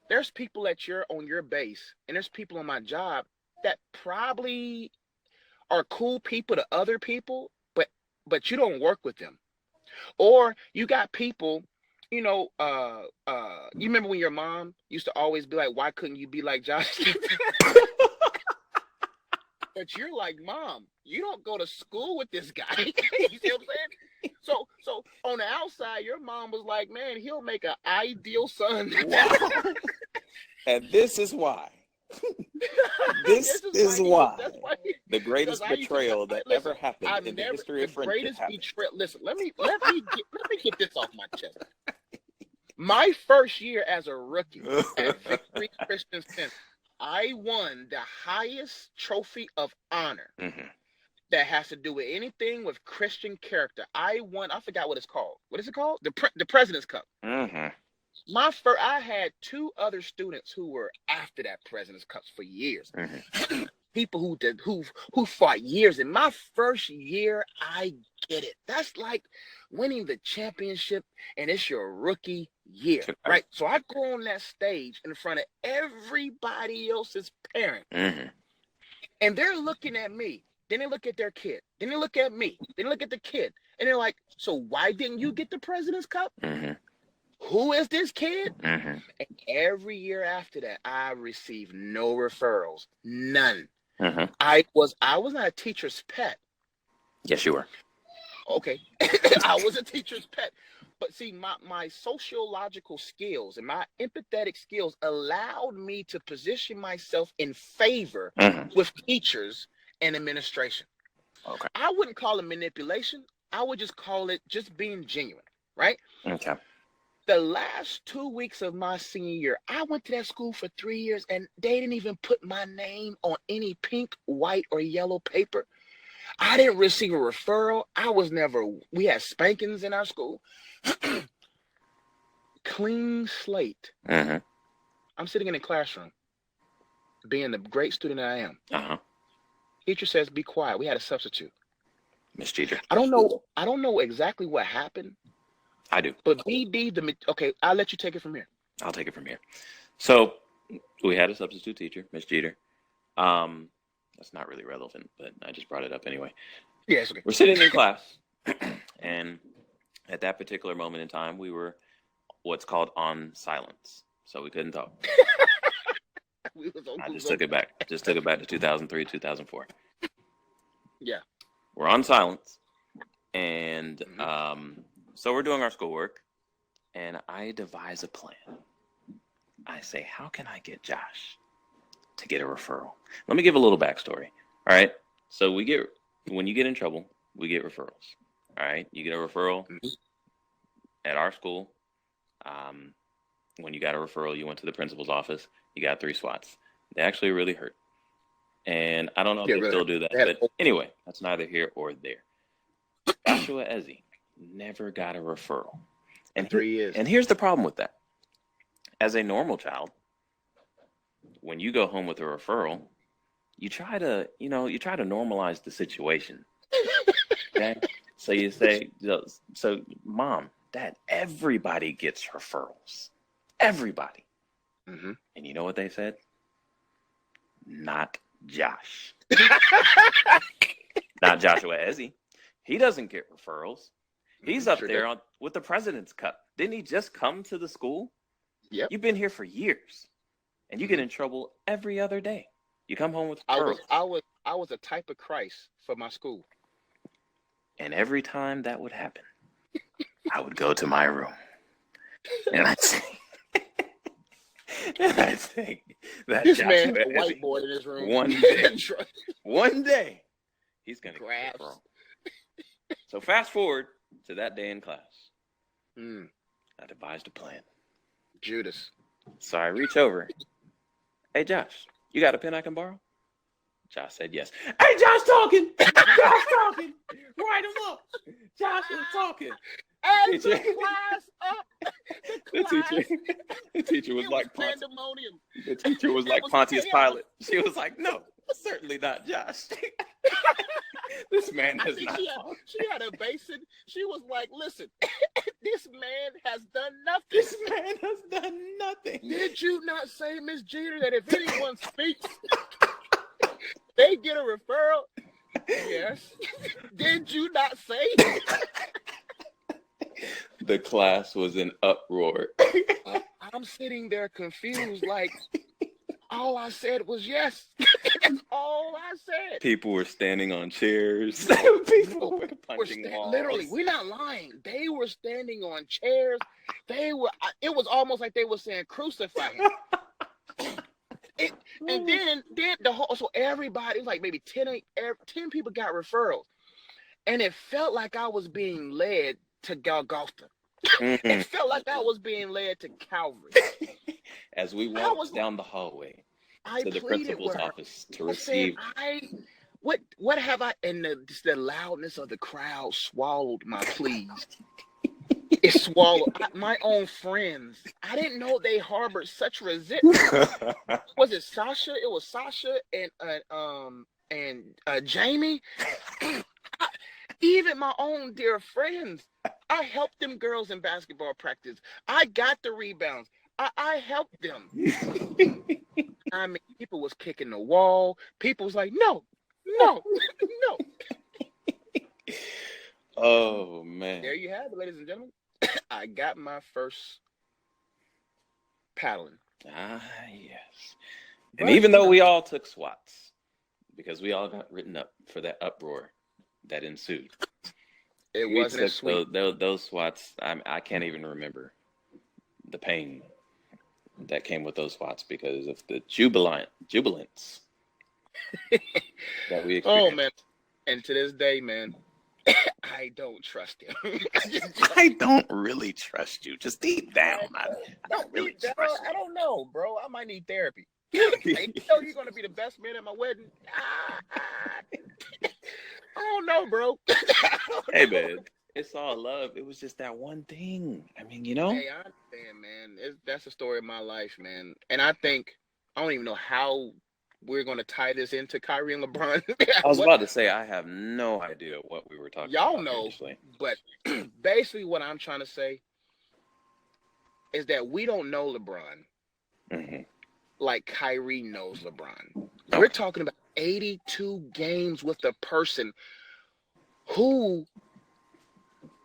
there's people on your base, and there's people on my job that probably are cool people to other people, but you don't work with them. Or you got people, you remember when your mom used to always be like, why couldn't you be like Josh? But you're like, Mom, you don't go to school with this guy. You see what I'm saying? So on the outside, your mom was like, man, he'll make an ideal son. Wow. And this is why. This is why. The greatest betrayal that ever happened in the history of friendship. Listen, let me get this off my chest. My first year as a rookie at Victory Christian Center, I won the highest trophy of honor that has to do with anything with Christian character. I forgot what it's called. What is it called? The President's Cup. I had two other students who were after that President's Cup for years. People who fought years. In my first year, I get it. That's like winning the championship, and it's your rookie year, right? So I go on that stage in front of everybody else's parent, and they're looking at me. Then they look at their kid. Then they look at me. Then they look at the kid, and they're like, "So why didn't you get the President's Cup? Who is this kid?" And every year after that, I received no referrals, none. I was not a teacher's pet. Yes, you were. Okay, I was a teacher's pet. But see, my sociological skills and my empathetic skills allowed me to position myself in favor with teachers and administration. Okay. I wouldn't call it manipulation. I would just call it just being genuine, right? Okay. The last 2 weeks of my senior year, I went to that school for 3 years, and they didn't even put my name on any pink, white, or yellow paper. I didn't receive a referral. We had spankings in our school. Clean slate. I'm sitting in a classroom, being the great student I am. Teacher says, be quiet. We had a substitute. Miss Jeter. I don't know exactly what happened. I do. But okay, I'll let you take it from here. I'll take it from here. So we had a substitute teacher, Miss Jeter. That's not really relevant, but I just brought it up anyway. Yeah, it's okay. We're sitting in class, and at that particular moment in time, we were what's called on silence, so we couldn't talk. I just took it back. Just took it back to 2003, 2004. Yeah. We're on silence, and so we're doing our schoolwork, and I devise a plan. I say, how can I get Josh to get a referral? Let me give a little backstory. All right. So when you get in trouble, we get referrals. All right. You get a referral at our school. When you got a referral, you went to the principal's office. You got 3 swats. They actually really hurt. And I don't know if they still do that. But anyway, that's neither here or there. Joshua Ezzy never got a referral. And 3 years. And here's the problem with that. As a normal child, when you go home with a referral, you try to normalize the situation. Okay? So you say, so Mom, Dad, everybody gets referrals. Everybody. Mm-hmm. And you know what they said? Not Josh. Not Joshua Ezzy. He doesn't get referrals. He's up there with the President's Cup. Didn't he just come to the school? Yep. You've been here for years, and you get in trouble every other day. You come home with referrals. I was a type of Christ for my school. And every time that would happen, I would go to my room, and I'd say, that this Joshua man had a Ezzy, whiteboard in his room. One day, he's gonna grab. So fast forward to that day in class. I devised a plan. Judas. So I reach over. Hey, Josh, you got a pen I can borrow? Josh said yes. Hey, Josh talking. Josh talking. Write him up. Josh is talking. And the class up. The teacher was like pandemonium. The teacher was like Pontius Pilate. She was like, no, certainly not Josh. This man has not. She had a basin. She was like, listen, this man has done nothing. This man has done nothing. Did you not say, Miss Jeter, that if anyone speaks, they get a referral? Yes. Did you not say? The class was in uproar. I'm sitting there confused, like, all I said was yes. That's all I said. People were standing on chairs. People were punching walls. Literally, we're not lying. They were standing on chairs. It was almost like they were saying, crucify him. And then so everybody, it was like maybe 10 people got referrals. And it felt like I was being led to Golgotha. It felt like I was being led to Calvary. As we walked down the hallway to the principal's office to receive. What have I? And the loudness of the crowd swallowed my pleas. It swallowed my own friends. I didn't know they harbored such resentment. Was it Sasha? It was Sasha and Jamie. Even my own dear friends. I helped them girls in basketball practice. I got the rebounds. I helped them. I mean, people was kicking the wall. People was like, no. Oh, man. There you have it, ladies and gentlemen. I got my first paddling. Ah, yes. And even though we all took swats, because we all got written up for that uproar that ensued. It wasn't as sweet. Those swats, I can't even remember the pain that came with those swats because of the jubilance that we experienced. Oh, man. And to this day, man, I don't trust him. I don't really trust you. Just deep down, I don't really trust you. I don't know, bro. I might need therapy. You know you're going to be the best man at my wedding? I don't know, bro. Hey, man, it's all love. It was just that one thing. I mean, you know? Hey, I understand, man. That's the story of my life, man. And I don't even know how we're going to tie this into Kyrie and LeBron. I was about to say, I have no idea what we were talking about. Y'all know, but basically what I'm trying to say is that we don't know LeBron like Kyrie knows LeBron. Okay. We're talking about 82 games with a person who,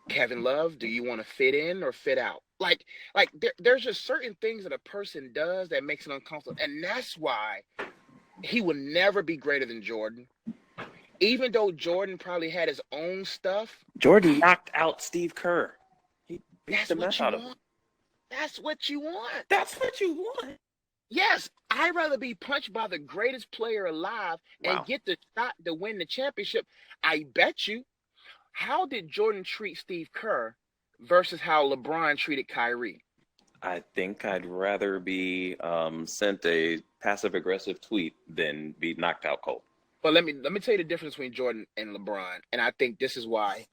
Kevin Love, do you want to fit in or fit out? Like there's just certain things that a person does that makes it uncomfortable. And that's why he will never be greater than Jordan. Even though Jordan probably had his own stuff. Jordan knocked out Steve Kerr. He beat the mess out of him. That's what you want. That's what you want. Yes, I'd rather be punched by the greatest player alive and get the shot to win the championship. I bet you. How did Jordan treat Steve Kerr versus how LeBron treated Kyrie? I think I'd rather be sent a passive-aggressive tweet than be knocked out cold. But let me tell you the difference between Jordan and LeBron, and I think this is why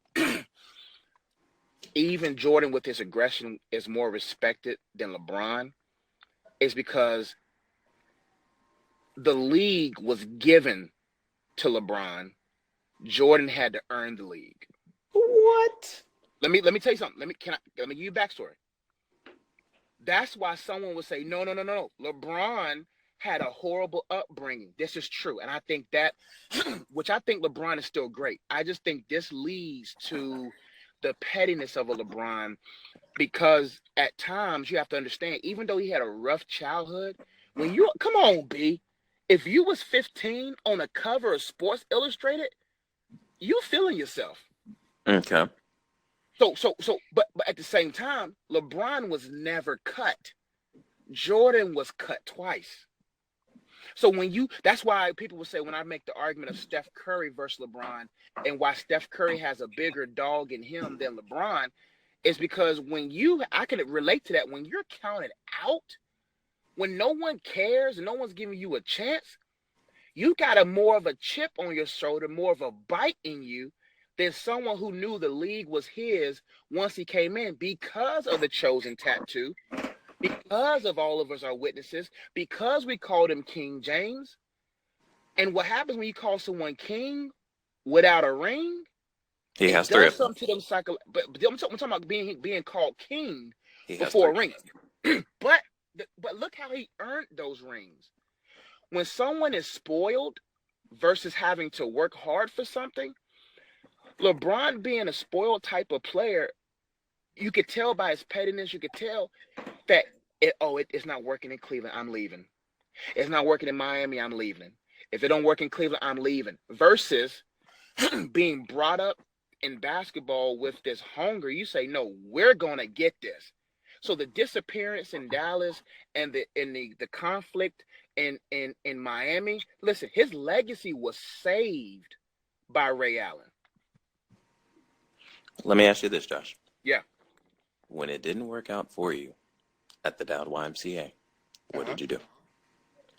even Jordan with his aggression is more respected than LeBron, is because the league was given to LeBron. Jordan had to earn the league. What? Let me tell you something. Let me give you a backstory. That's why someone would say, no. LeBron had a horrible upbringing. This is true. And I think that, which I think LeBron is still great. I just think this leads to the pettiness of a LeBron, because at times you have to understand, even though he had a rough childhood, when you, come on, B, if you was 15 on a cover of Sports Illustrated, you feeling yourself. Okay. But at the same time, LeBron was never cut. Jordan was cut twice. So that's why people will say, when I make the argument of Steph Curry versus LeBron and why Steph Curry has a bigger dog in him than LeBron, is because I can relate to that. When you're counted out, when no one cares and no one's giving you a chance, you got a more of a chip on your shoulder, more of a bite in you than someone who knew the league was his once he came in, because of the chosen tattoo, because of all of us are witnesses, because we called him King James. And what happens when you call someone king without a ring? He has three. Something to them but I'm talking about being called king before a ring. But look how he earned those rings. When someone is spoiled versus having to work hard for something, LeBron being a spoiled type of player, you could tell by his pettiness, you could tell that it's not working in Cleveland, I'm leaving. It's not working in Miami, I'm leaving. If it don't work in Cleveland, I'm leaving. Versus being brought up in basketball with this hunger, you say, no, we're gonna get this. So the disappearance in Dallas and the conflict in Miami, listen, his legacy was saved by Ray Allen. Let me ask you this, Josh. Yeah. When it didn't work out for you at the Dowd YMCA, what did you do?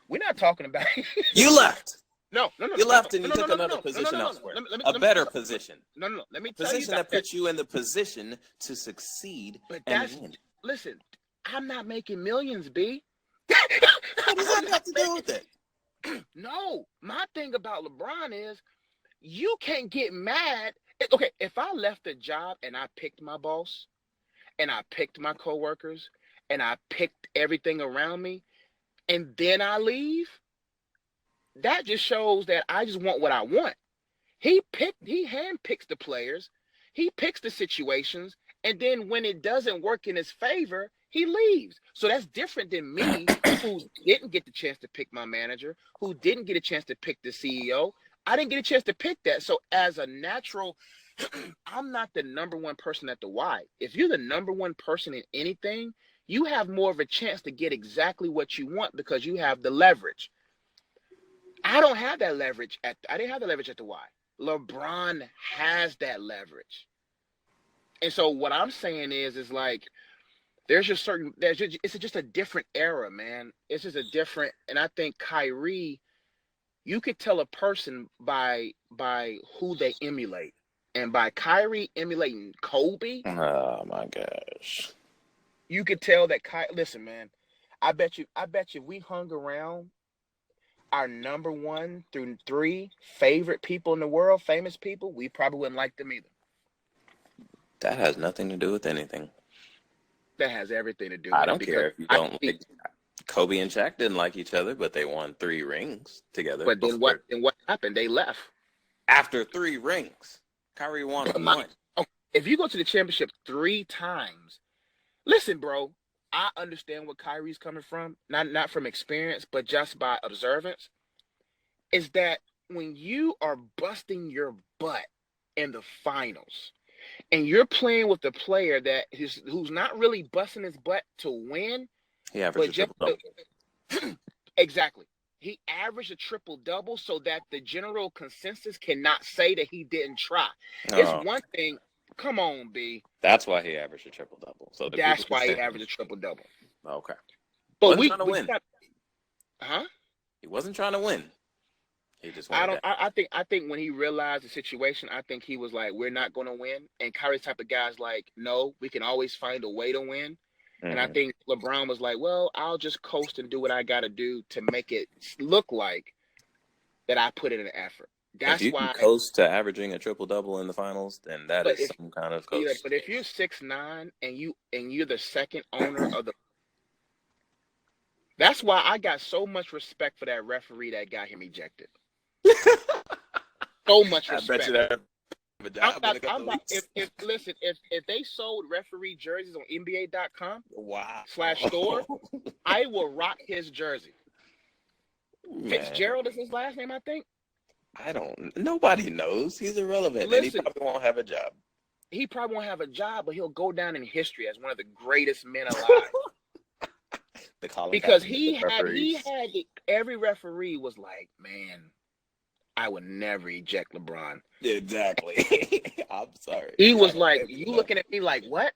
We're not talking about You left. No. You left and you took another position elsewhere. A better position. No. Let me tell you position that puts you in the position to succeed and win. Listen, I'm not making millions, B. What does that have to do with it? No, my thing about LeBron is you can't get mad. Okay, if I left a job and I picked my boss and I picked my coworkers and I picked everything around me and then I leave, that just shows that I just want what I want. He handpicks the players, he picks the situations, and then when it doesn't work in his favor, he leaves. So that's different than me, who didn't get the chance to pick my manager, who didn't get a chance to pick the CEO. I didn't get a chance to pick that. So as a natural, I'm not the number one person at the Y. If you're the number one person in anything, you have more of a chance to get exactly what you want because you have the leverage. I don't have that leverage I didn't have the leverage at the Y. LeBron has that leverage. And so what I'm saying is like, it's just a different era, man. It's just a different, and I think Kyrie, you could tell a person by who they emulate. And by Kyrie emulating Kobe, oh my gosh, you could tell that listen, man, I bet you if we hung around our number 1 through 3 favorite people in the world, famous people, we probably wouldn't like them either. That has nothing to do with anything. That has everything to do with it. I don't care if you don't like Kobe and Shaq didn't like each other, but they won 3 rings together. But then what happened? They left. After 3 rings. Kyrie won 1. If you go to the championship 3 times, listen, bro, I understand what Kyrie's coming from, not from experience, but just by observance, is that when you are busting your butt in the finals and you're playing with a player that who's not really busting his butt to win, he averaged a triple-double. Exactly. He averaged a triple-double so that the general consensus cannot say that he didn't try. It's one thing. Come on, B. That's why he averaged a triple-double. So that's why he averaged a triple-double. Okay. But wasn't trying to win. Huh? He wasn't trying to win. He just wanted I think when he realized the situation, I think he was like, we're not going to win. And Kyrie's type of guy's like, no, we can always find a way to win. And I think LeBron was like, well, I'll just coast and do what I got to do to make it look like that I put in an effort. That's if you why can coast to averaging a triple-double in the finals, then that is some kind of coast. Yeah, but if you're 6'9" and you're the second owner of the, that's why I got so much respect for that referee that got him ejected. So much respect. I bet you that. If they sold referee jerseys on NBA.com, wow, /store, I will rock his jersey. Man. Fitzgerald is his last name, I think. Nobody knows. He's irrelevant. And he probably won't have a job. He probably won't have a job, but he'll go down in history as one of the greatest men alive. Because every referee was like, man, I would never eject LeBron. Exactly. I'm sorry. He was like, you looking at me like, what?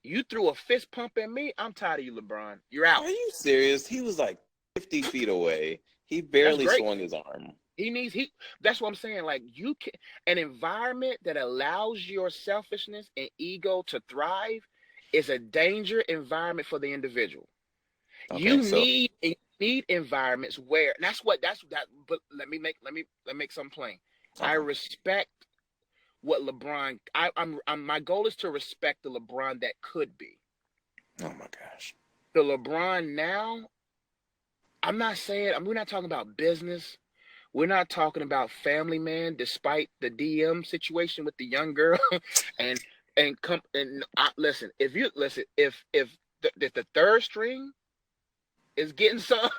You threw a fist pump at me? I'm tired of you, LeBron. You're out. Are you serious? He was like 50 feet away. He barely swung his arm. That's what I'm saying. Like, an environment that allows your selfishness and ego to thrive is a danger environment for the individual. Okay, you need environments where but let me make something plain. I respect what LeBron my goal is to respect the LeBron that could be. Oh my gosh. The LeBron now, we're not talking about business. We're not talking about family, man, despite the DM situation with the young girl. Listen, if the third string is getting some,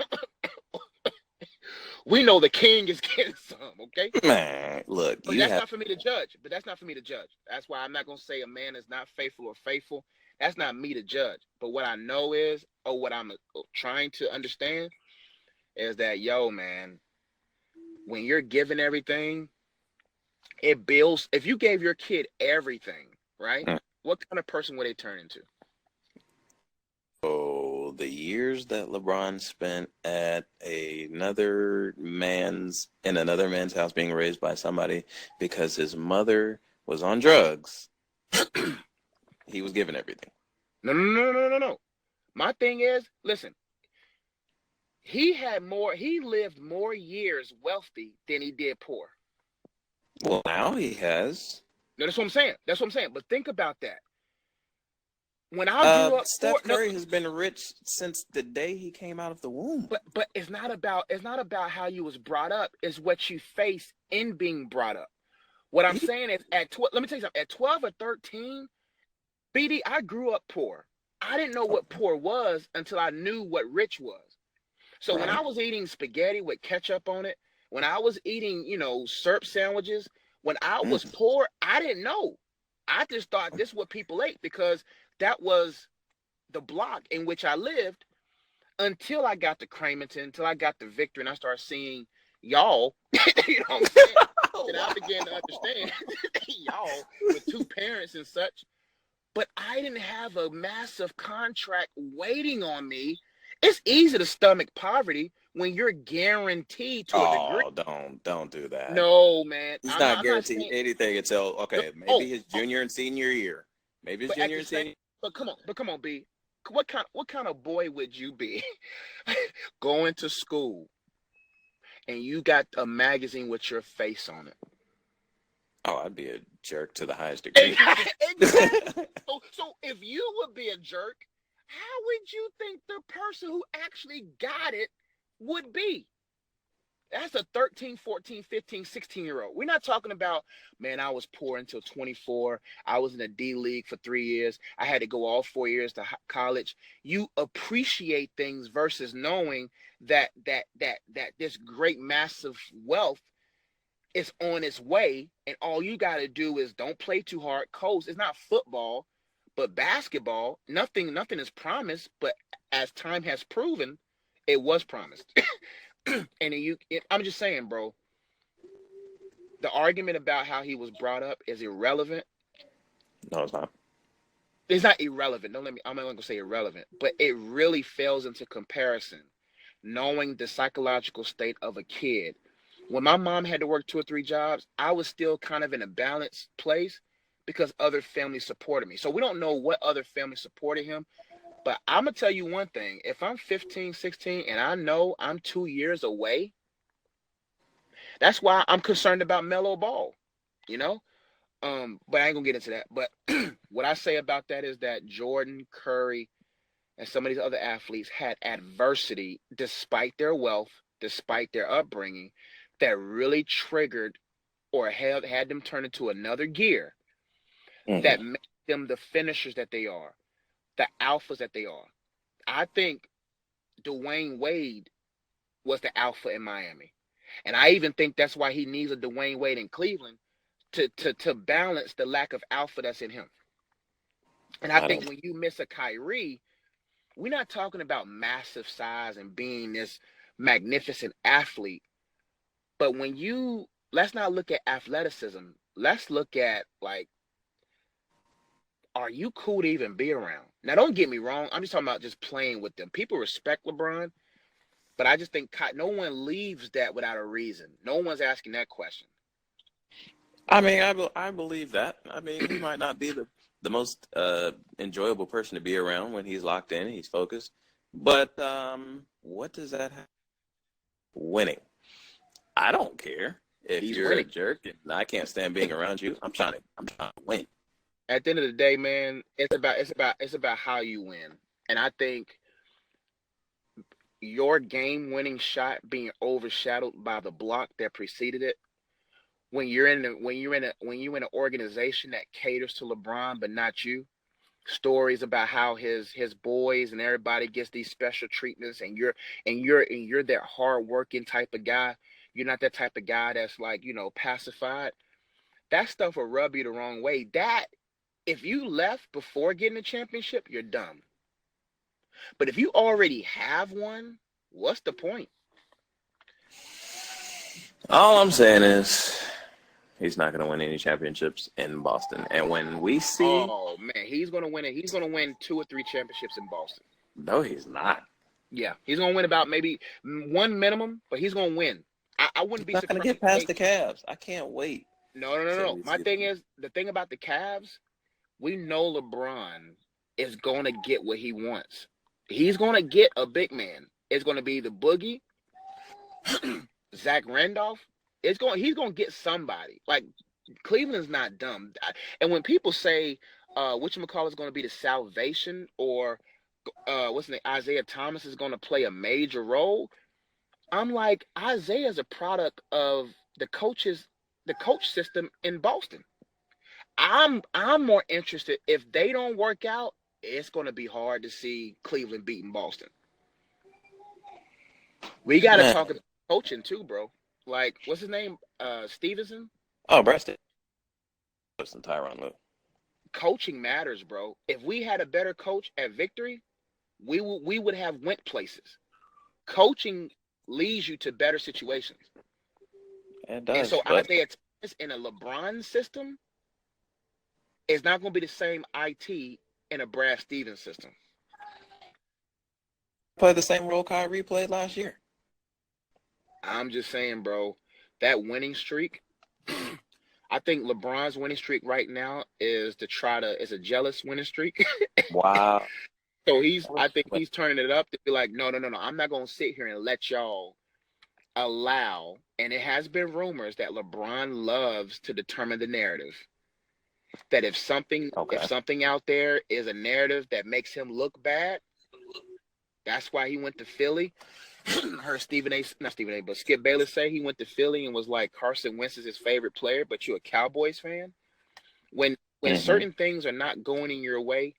we know the king is getting some, okay? Man, look. But that's not for me to judge. That's why I'm not going to say a man is not faithful or faithful. That's not me to judge. But what I know is, or what I'm trying to understand is that, yo, man, when you're given everything, it builds. If you gave your kid everything, right? What kind of person would they turn into? Oh, the years that LeBron spent at another man's house being raised by somebody because his mother was on drugs. He was given everything. No. My thing is, listen, he lived more years wealthy than he did poor. Well, now he has. No, that's what I'm saying. But think about that. When I grew up, Steph Curry has been rich since the day he came out of the womb. But it's not about how you was brought up. It's what you face in being brought up. What I'm saying is, let me tell you something. At 12 or 13, BD, I grew up poor. I didn't know what poor was until I knew what rich was. So when I was eating spaghetti with ketchup on it, when I was eating, syrup sandwiches, when I was poor, I didn't know. I just thought this is what people ate because that was the block in which I lived until I got to Cramerton, until I got to Victor, and I started seeing y'all, you know what I'm saying? And I began to understand y'all with two parents and such. But I didn't have a massive contract waiting on me. It's easy to stomach poverty when you're guaranteed to a degree. Oh, don't do that. No, man. He's not guaranteed anything until his junior and senior year. Maybe his junior and senior. But come on, B. What kind of boy would you be going to school and you got a magazine with your face on it? Oh, I'd be a jerk to the highest degree. Exactly. So if you would be a jerk, how would you think the person who actually got it would be? That's a 13, 14, 15, 16-year-old. We're not talking about, man, I was poor until 24. I was in the D League for 3 years. I had to go all 4 years to college. You appreciate things versus knowing that this great massive wealth is on its way, and all you got to do is don't play too hard. Coast. It's not football, but basketball. Nothing is promised, but as time has proven, it was promised. And I'm just saying, bro, the argument about how he was brought up is irrelevant. No, it's not. It's not irrelevant. I'm not going to say irrelevant, but it really fails into comparison. Knowing the psychological state of a kid. When my mom had to work 2 or 3 jobs, I was still kind of in a balanced place because other families supported me. So we don't know what other families supported him. But I'm going to tell you one thing. If I'm 15, 16, and I know I'm 2 years away, that's why I'm concerned about Melo Ball, you know? But I ain't gonna get into that. But what I say about that is that Jordan, Curry, and some of these other athletes had adversity despite their wealth, despite their upbringing, that really triggered or had them turn into another gear that made them the finishers that they are, the alphas that they are. I think Dwayne Wade was the alpha in Miami. And I even think that's why he needs a Dwayne Wade in Cleveland to balance the lack of alpha that's in him. And I think when you miss a Kyrie, we're not talking about massive size and being this magnificent athlete. But let's not look at athleticism. Let's look at, like, are you cool to even be around? Now, don't get me wrong. I'm just talking about just playing with them. People respect LeBron, but I just think no one leaves that without a reason. No one's asking that question. I mean, I believe that. I mean, he might not be the most enjoyable person to be around when he's locked in, he's focused. But what does that have? Winning. I don't care if you're winning. A jerk and I can't stand being around you. I'm trying to win. At the end of the day, man, it's about how you win. And I think your game-winning shot being overshadowed by the block that preceded it. When you're in an organization that caters to LeBron but not you, stories about how his boys and everybody gets these special treatments, and you're that hard-working type of guy. You're not that type of guy that's, like, pacified. That stuff will rub you the wrong way. That, if you left before getting a championship, you're dumb. But if you already have one, what's the point? All I'm saying is he's not going to win any championships in Boston. And when we see... Oh, man, he's going to win it. He's going to win 2 or 3 championships in Boston. No, he's not. Yeah, he's going to win about maybe 1 minimum, but he's going to win. I wouldn't be surprised. He's not going to get past the Cavs. I can't wait. No. My thing is, the thing about the Cavs, we know LeBron is going to get what he wants. He's going to get a big man. It's going to be the Boogie, Zach Randolph. He's going to get somebody. Like, Cleveland's not dumb. And when people say whatchamacallit is going to be the salvation, or what's the name, Isaiah Thomas is going to play a major role, I'm like, Isaiah's a product of the coach system in Boston. I'm more interested, if they don't work out, it's going to be hard to see Cleveland beating Boston. We got to talk about coaching too, bro. Like, what's his name? Stevenson? Oh, Brad Stevenson, Tyronn Lue. Coaching matters, bro. If we had a better coach at Victory, we would have went places. Coaching leads you to better situations. It does. And so Isaiah Thomas in a LeBron system is not going to be the same IT in a Brad Stevens system. Play the same role Kyrie played last year. I'm just saying, bro, that winning streak, I think LeBron's winning streak right now is a jealous winning streak. Wow. So I think he's turning it up to be like, no, I'm not going to sit here and let y'all allow, and it has been rumors that LeBron loves to determine the narrative. That if something out there is a narrative that makes him look bad, that's why he went to Philly. Heard Skip Bayless say he went to Philly and was like, Carson Wentz is his favorite player, but you're a Cowboys fan. When certain things are not going in your way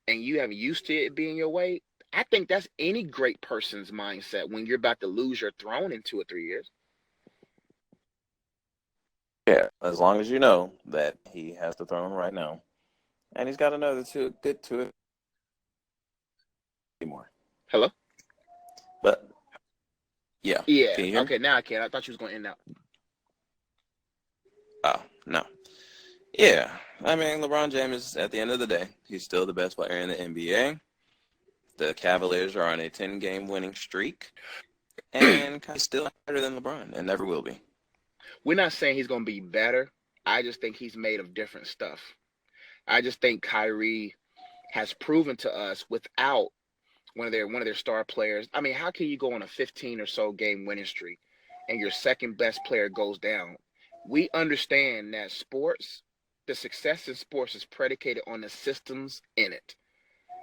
and you have used to it being your way, I think that's any great person's mindset when you're about to lose your throne in 2 or 3 years. Yeah, as long as you know that he has the throne right now, and he's got another 2 good to it more. Hello? But yeah. Okay, now I can. I thought you was going in and out. Oh, no. Yeah. I mean, LeBron James, at the end of the day, he's still the best player in the NBA. The Cavaliers are on a 10-game winning streak, and Kyrie's still better than LeBron, and never will be. We're not saying he's going to be better. I just think he's made of different stuff. I just think Kyrie has proven to us without one of their star players. I mean, how can you go on a 15 or so game winning streak and your second best player goes down? We understand that sports, the success in sports is predicated on the systems in it.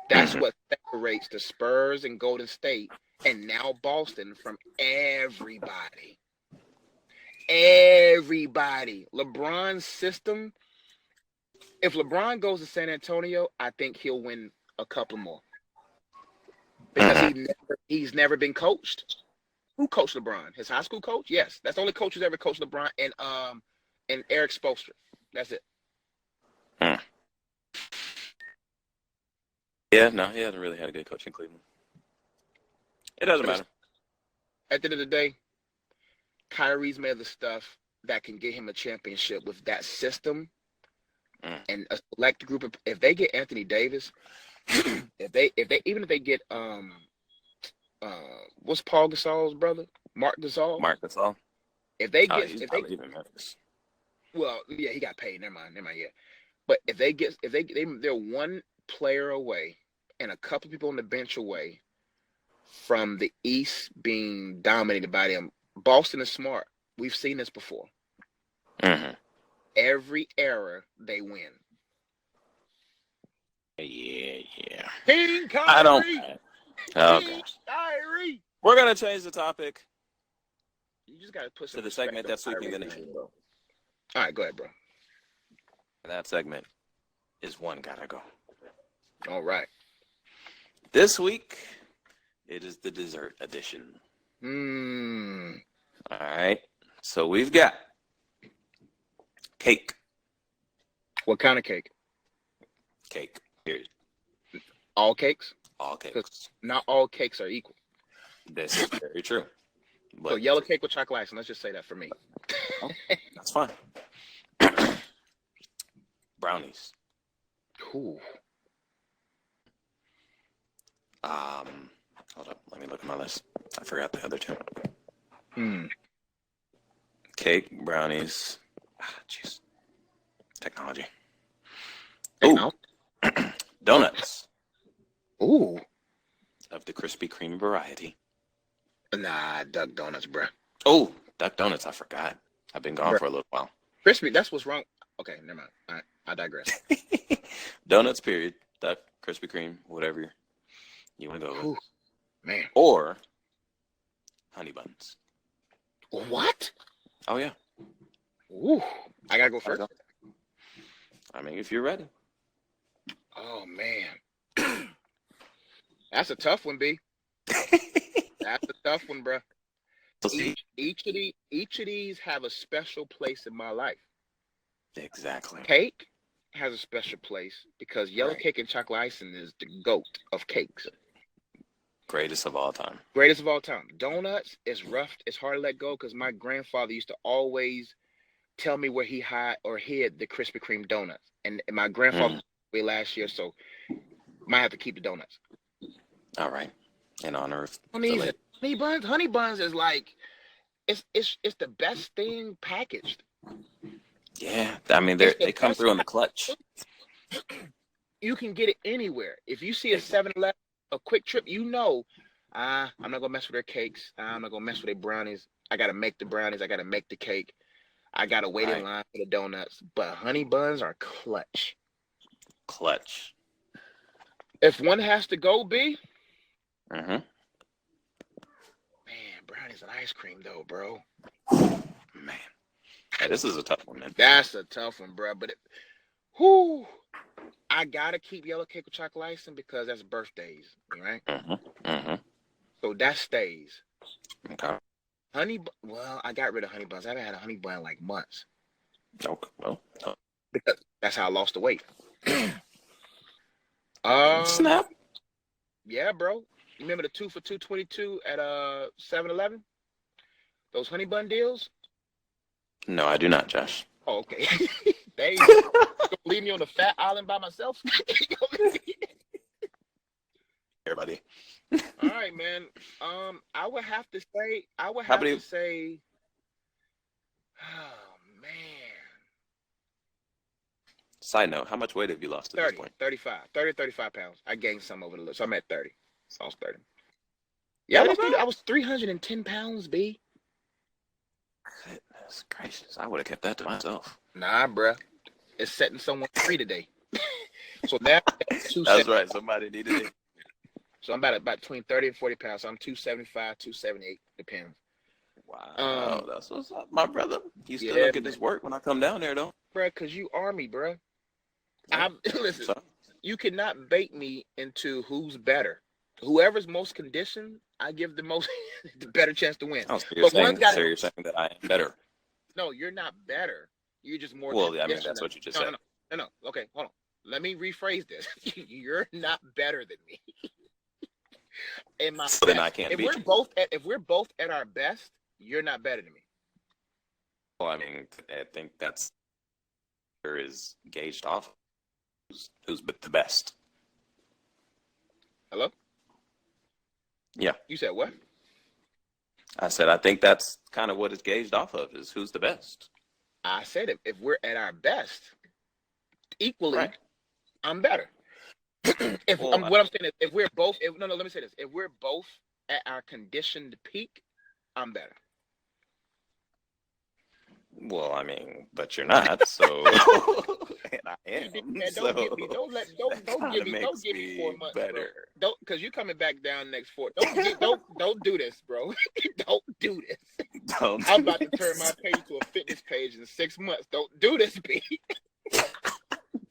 That's what separates the Spurs and Golden State and now Boston from everybody. Everybody. LeBron's system. If LeBron goes to San Antonio, I think he'll win a couple more. Because he's never been coached. Who coached LeBron? His high school coach? Yes. That's the only coach who's ever coached LeBron and Eric Spoelstra. That's it. Yeah, no, he hasn't really had a good coach in Cleveland. It doesn't matter. At the end of the day, Kyrie's made the stuff that can get him a championship with that system and a select group of. If they get Anthony Davis, if they get what's Paul Gasol's brother, Mark Gasol. If they well, yeah, he got paid. Never mind. Yeah, but if they're one player away and a couple people on the bench away from the East being dominated by them. Boston is smart. We've seen this before. Every era they win. Yeah. King Kyrie. I don't. Okay. King Kyrie. We're gonna change the topic. You just gotta put some to the segment that's sweeping the nation. All right, go ahead, bro. That segment is One Gotta Go. All right. This week, it is the dessert edition. All right. So we've got cake. What kind of cake? Cake. Period. All cakes? All cakes. Because not all cakes are equal. This is very true. But so yellow cake with chocolate icing. Let's just say that for me. That's fine. Brownies. Ooh. Hold up. Let me look at my list. I forgot the other two. Hmm. Cake, brownies. Jeez. Technology. Ooh. Donuts. Ooh. Of the Krispy Kreme variety. Nah, Duck Donuts, bruh. Oh, Duck Donuts. I forgot. I've been gone for a little while. Crispy, that's what's wrong. Okay, never mind. All right, I digress. Donuts, period. Duck, Krispy Kreme, whatever you want to go with. Ooh, man. Or honey buns. What? Oh, yeah. Ooh, I gotta go first. I mean, if you're ready. Oh, man. That's a tough one, B. That's a tough one, bro. Each of these have a special place in my life. Exactly. Cake has a special place because yellow cake and chocolate icing is the GOAT of cakes. Greatest of all time. Greatest of all time. Donuts is rough. It's hard to let go because my grandfather used to always tell me where he hid the Krispy Kreme donuts. And my grandfather passed away last year, so might have to keep the donuts. All right. In honor of honey buns is like it's the best thing packaged. Yeah, I mean they come through in the clutch. You can get it anywhere. If you see a 7-Eleven, a Quick Trip, I'm not gonna mess with their cakes. I'm not gonna mess with their brownies. I gotta make the brownies. I gotta make the cake. I gotta wait in line for the donuts. But honey buns are clutch. Clutch. If one has to go, B. Man, brownies and ice cream though, bro. Man. Hey, this is a tough one, man. That's a tough one, bro. But I gotta keep yellow cake with chocolate icing because that's birthdays, right? So that stays. Okay. Well, I got rid of honey buns. I haven't had a honey bun in like months. Okay. Well, because that's how I lost the weight. Snap. Yeah, bro. You remember the 2 for $2.22 at 7-Eleven? Those honey bun deals? No, I do not, Josh. Oh, okay. They gonna leave me on the fat island by myself. Everybody. All right, man. I would have to say, oh man, Side note, how much weight have you lost at 30, this point? 35 pounds. I gained some over the list. So I'm at 30. I was 30. Yeah, I was 310 pounds, B. Goodness gracious. I would have kept that to myself. Nah, bruh. It's setting someone free today. So now that's right. Somebody needed it. So I'm about between 30 and 40 pounds. So I'm 275, 278, depends. Wow, that's what's up, my brother. You still look at this work when I come down there, though, bro. Cause you Army, bro. Yeah. Listen. So, you cannot bait me into who's better. Whoever's most conditioned, I give the better chance to win. Oh, so you're saying that I am better. No, you're not better. You're just more. Well, I mean, that's what you just said. No. Okay, hold on. Let me rephrase this. You're not better than me. So then I can't beat you. If we're both at our best, you're not better than me. Well, I mean, I think that's is gauged off who's the best. Hello? Yeah. You said what? I said I think that's kind of what it's gauged off of, is who's the best. I said if we're at our best, equally, right. I'm better. What I'm saying is, let me say this. If we're both at our conditioned peak, I'm better. Well, I mean, but you're not, so and I am. Don't give me 4 months, better. Don't, because you're coming back down next 4. Don't do this, bro. Don't do this. I'm about to turn my page to a fitness page in 6 months. Don't do this, B.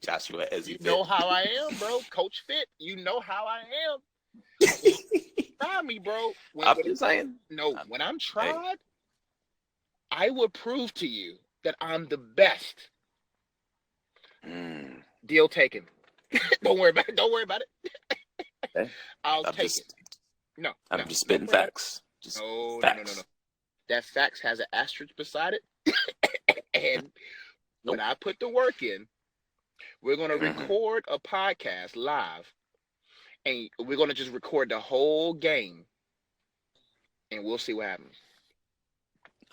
Joshua, as you know how I am, bro. Coach Fit, you know how I am. Try me, bro. I'm just saying. No, when I'm tried, I will prove to you that I'm the best. Deal taken. Don't worry about it. Okay. I'll take it. No, I'm just spitting facts. No. That facts has an asterisk beside it. And when I put the work in, we're going to record a podcast live, and we're going to just record the whole game, and we'll see what happens.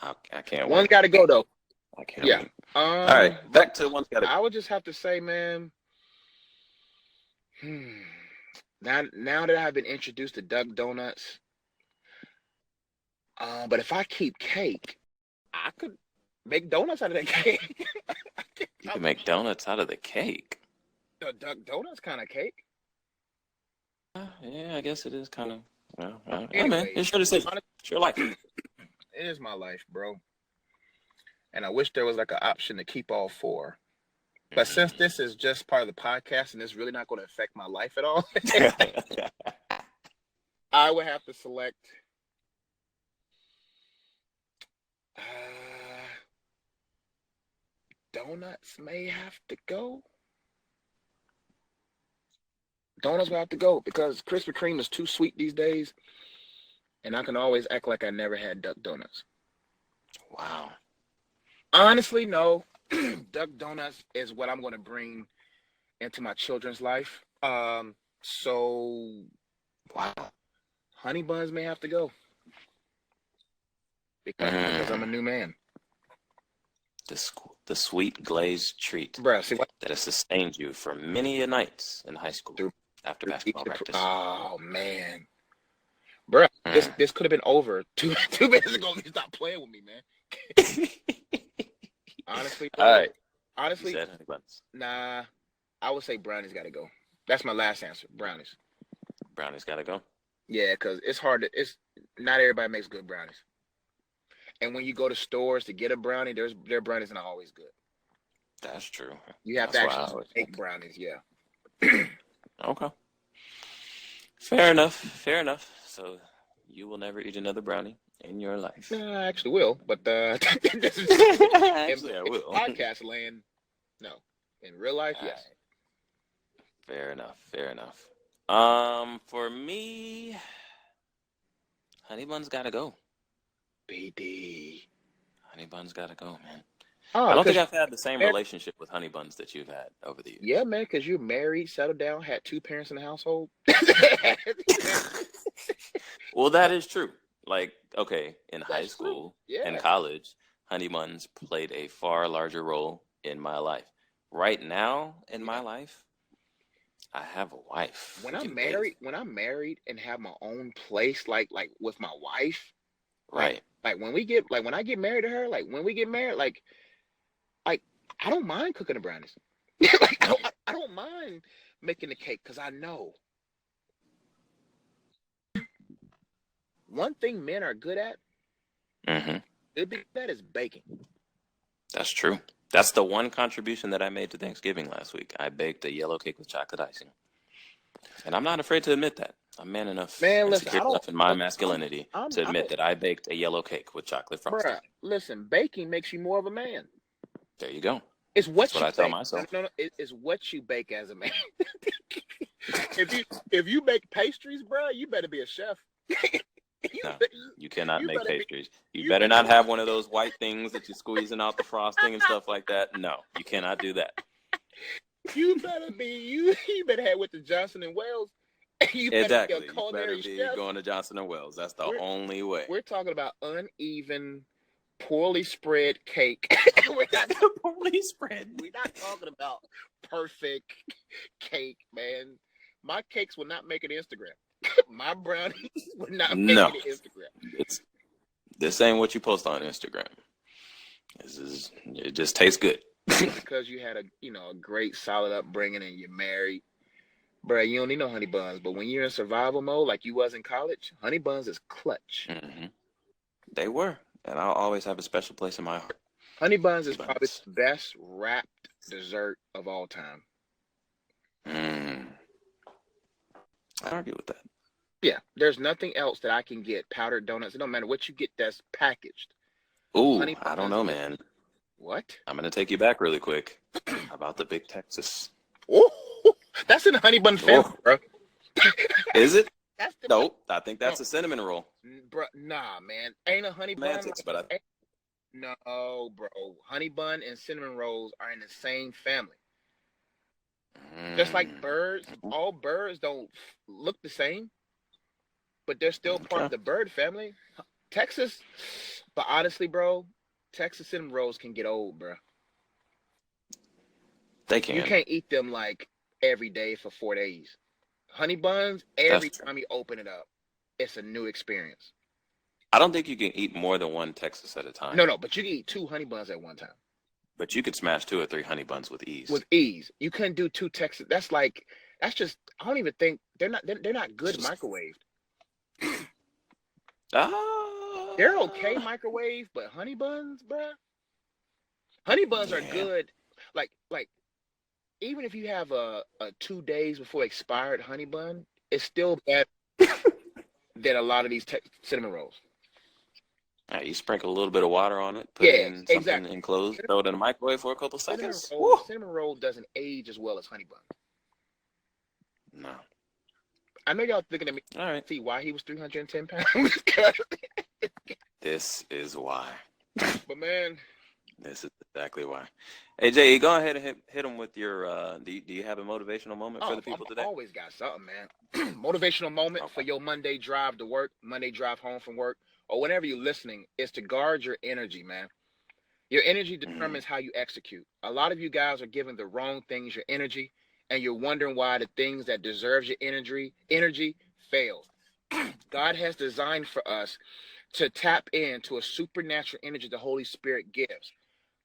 I can't wait. One's got to go, though. I can't wait. All right, back to one's got to go. I would just have to say, man, now that I've been introduced to Duck Donuts, but if I keep cake, I could make donuts out of that cake. You can make donuts out of the cake. The Duck Donuts kind of cake. Yeah, I guess it is kind of. Well, anyway, man, it's your decision. It's your life. It is my life, bro. And I wish there was like an option to keep all 4. But since this is just part of the podcast and it's really not going to affect my life at all, I would have to select. Donuts may have to go. Donuts will have to go because Krispy Kreme is too sweet these days, and I can always act like I never had Duck Donuts. Wow. Honestly, no. Duck Donuts is what I'm going to bring into my children's life. So, wow. Honey Buns may have to go because I'm a new man. The sweet glazed treat, bruh, see what? that has sustained you for many a nights in high school after basketball practice. Oh man, bruh, this could have been over two minutes ago. You stopped playing with me, man. Honestly, bro, all right. Honestly, you said Honey Buns. Nah, I would say brownies got to go. That's my last answer. Brownies. Brownies got to go. Yeah, because it's hard to. It's not everybody makes good brownies. And when you go to stores to get a brownie, their brownies are not always good. That's true. You have to actually make brownies, yeah. Okay. Fair enough. So you will never eat another brownie in your life. I actually will, but this is actually, I will. Podcast land, no. In real life, yes. Right. Fair enough. For me, Honey Buns gotta go. BD. Honey Buns gotta go, man. I Oh, don't think because I've had the same you're married. relationship with honey buns that you've had over the years. Yeah, man, because you're married, settled down, had two parents in the household. Well, that is true. Like, okay, in high That's true. school and Yeah. college, honey buns played a far larger role in my life. Right now in my Yeah. life, I have a wife. When We I'm can bathe. married, when I'm married and have my own place, like with my wife, like Right. when I get married to her, like when we get married, like I don't mind cooking the brownies. Like I don't mind making the cake because I know one thing men are good at, Mm-hmm. that is baking. That's true. That's the one contribution that I made to Thanksgiving last week. I baked a yellow cake with chocolate icing. And I'm not afraid to admit that. I'm man enough Man, and listen, secure I don't enough in my listen, masculinity to I admit don't that I baked a yellow cake with chocolate frosting. bruh, listen, baking makes you more of a man. There you go. It's That's what what you I tell bake. No, myself. no, no. It's what you bake as a man. if you make pastries, bruh, you better be a chef. you, No, better, you cannot you make better be pastries. You you better better not have one of those white things that you're squeezing out the frosting and stuff like that. No, you cannot do that. you better have with the Johnson and Wells. You better be a Exactly. You better culinary be chef. going to Johnson and Wells. That's the We're only way. we're talking about uneven, poorly spread cake. we're not Poorly spread. we're not talking about perfect cake, man. My cakes will not make it Instagram. My brownies will not make No, it Instagram. this ain't what you post on Instagram. It just tastes good. Because you had a great solid upbringing and you're married, bruh, you don't need no honey buns. But when you're in survival mode, like you was in college, honey buns is clutch. Mm-hmm. They were, and I'll always have a special place in my heart. Honey buns is probably Buns. the best wrapped dessert of all time. Mm. I argue with that. Yeah, there's nothing else that I can get. Powdered donuts, it don't matter what you get that's packaged. Ooh, Honey I don't buns know, is man. what? I'm gonna take you back really quick. How about the Big Texas? Oh, that's in the honey bun family, Oh, bro. is it? That's the Nope. I think that's no, a cinnamon roll. bro. Nah, man, ain't a honey bun Semantics, but like no, bro. Honey bun and cinnamon rolls are in the same family. Just like birds, all birds don't look the same, but they're still part of Okay. the bird family. Texas, but honestly, bro, Texas cinnamon rolls can get old, bro. They You can. can't eat them like every day for 4 days. Honey buns, That's every true. time you open it up, it's a new experience. I don't think you can eat more than one Texas at a time, No, but you can eat two honey buns at one time but you could smash 2 or 3 honey buns with ease. with ease. You couldn't do two Texas. That's just. I don't even think they're not good Just microwaved. They're okay ah, microwave, but honey buns, bruh. Honey buns are yeah. good. Like even if you have a 2 days before expired honey bun, it's still better than a lot of these cinnamon rolls. You sprinkle a little bit of water on it, put it Yeah, in something exactly. enclosed, throw it in the microwave for a couple Cinnamon seconds. roll, Woo! cinnamon roll doesn't age as well as honey bun. No. I know y'all thinking of me. All right. See why he was 310 pounds. This is why. But man, This is exactly why. Hey, Jay, go ahead and hit them with your. Do you have a motivational moment for the people I'm today? always got something, man. Motivational moment for Okay. your Monday drive to work, Monday drive home from work, or whenever you're listening, is to guard your energy, man. Your energy determines how you execute. A lot of you guys are giving the wrong things your energy, and you're wondering why the things that deserves your energy fails. God has designed for us to tap into a supernatural energy the Holy Spirit gives.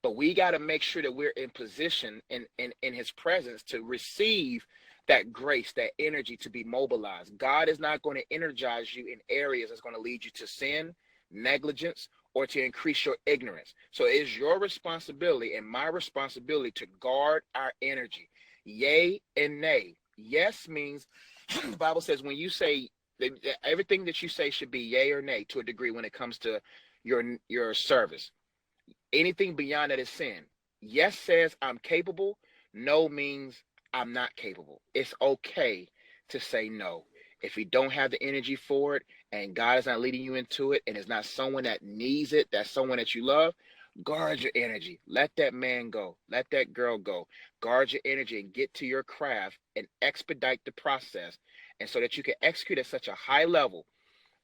But we got to make sure that we're in position in his presence to receive that grace, that energy to be mobilized. God is not going to energize you in areas that's going to lead you to sin, negligence, or to increase your ignorance. So it is your responsibility and my responsibility to guard our energy. Yay and nay. Yes means the Bible says when you say everything that you say should be yay or nay to a degree when it comes to your service. Anything beyond that is sin. Yes says I'm capable. No means I'm not capable. It's okay to say no. If you don't have the energy for it and God is not leading you into it and it's not someone that needs it, that's someone that you love, Guard your energy. Let that man go. Let that girl go. Guard your energy and get to your craft and expedite the process. And so that you can execute at such a high level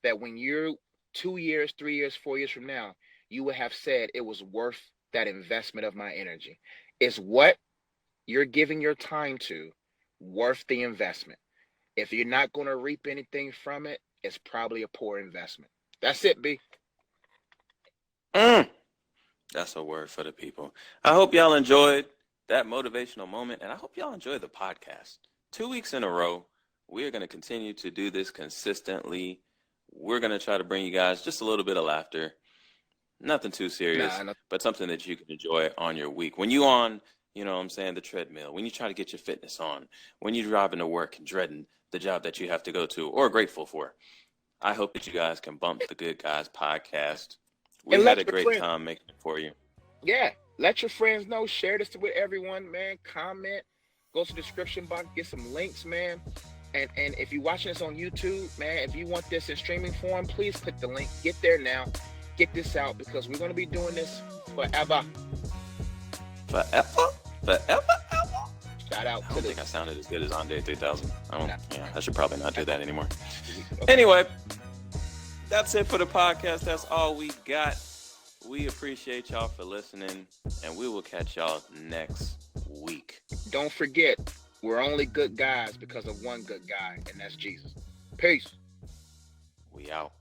that when you're 2 years, 3 years, 4 years from now, you will have said it was worth that investment of my energy. Is what you're giving your time to worth the investment? If you're not going to reap anything from it, it's probably a poor investment. That's it, B. Mm. That's a word for the people. I hope y'all enjoyed that motivational moment, and I hope y'all enjoy the podcast. 2 weeks in a row, we're going to continue to do this consistently. We're going to try to bring you guys just a little bit of laughter. Nothing too serious, but something that you can enjoy on your week. When you on, you know what I'm saying, the treadmill, when you try to get your fitness on, when you're driving to work and dreading the job that you have to go to or grateful for. I hope that you guys can bump the Good Guys podcast. We had a great time making it for you. Yeah. Let your friends know. Share this with everyone, man. Comment. Go to the description box. Get some links, man. And if you're watching this on YouTube, man, if you want this in streaming form, please click the link. Get there now. Get this out because we're going to be doing this forever. Forever? Forever? Shout out. I don't think I sounded as good as Andre 3000. I should probably not do that anymore. Okay. Anyway, that's it for the podcast. That's all we got. We appreciate y'all for listening, and we will catch y'all next week. Don't forget, we're only good guys because of one good guy, and that's Jesus. Peace. We out.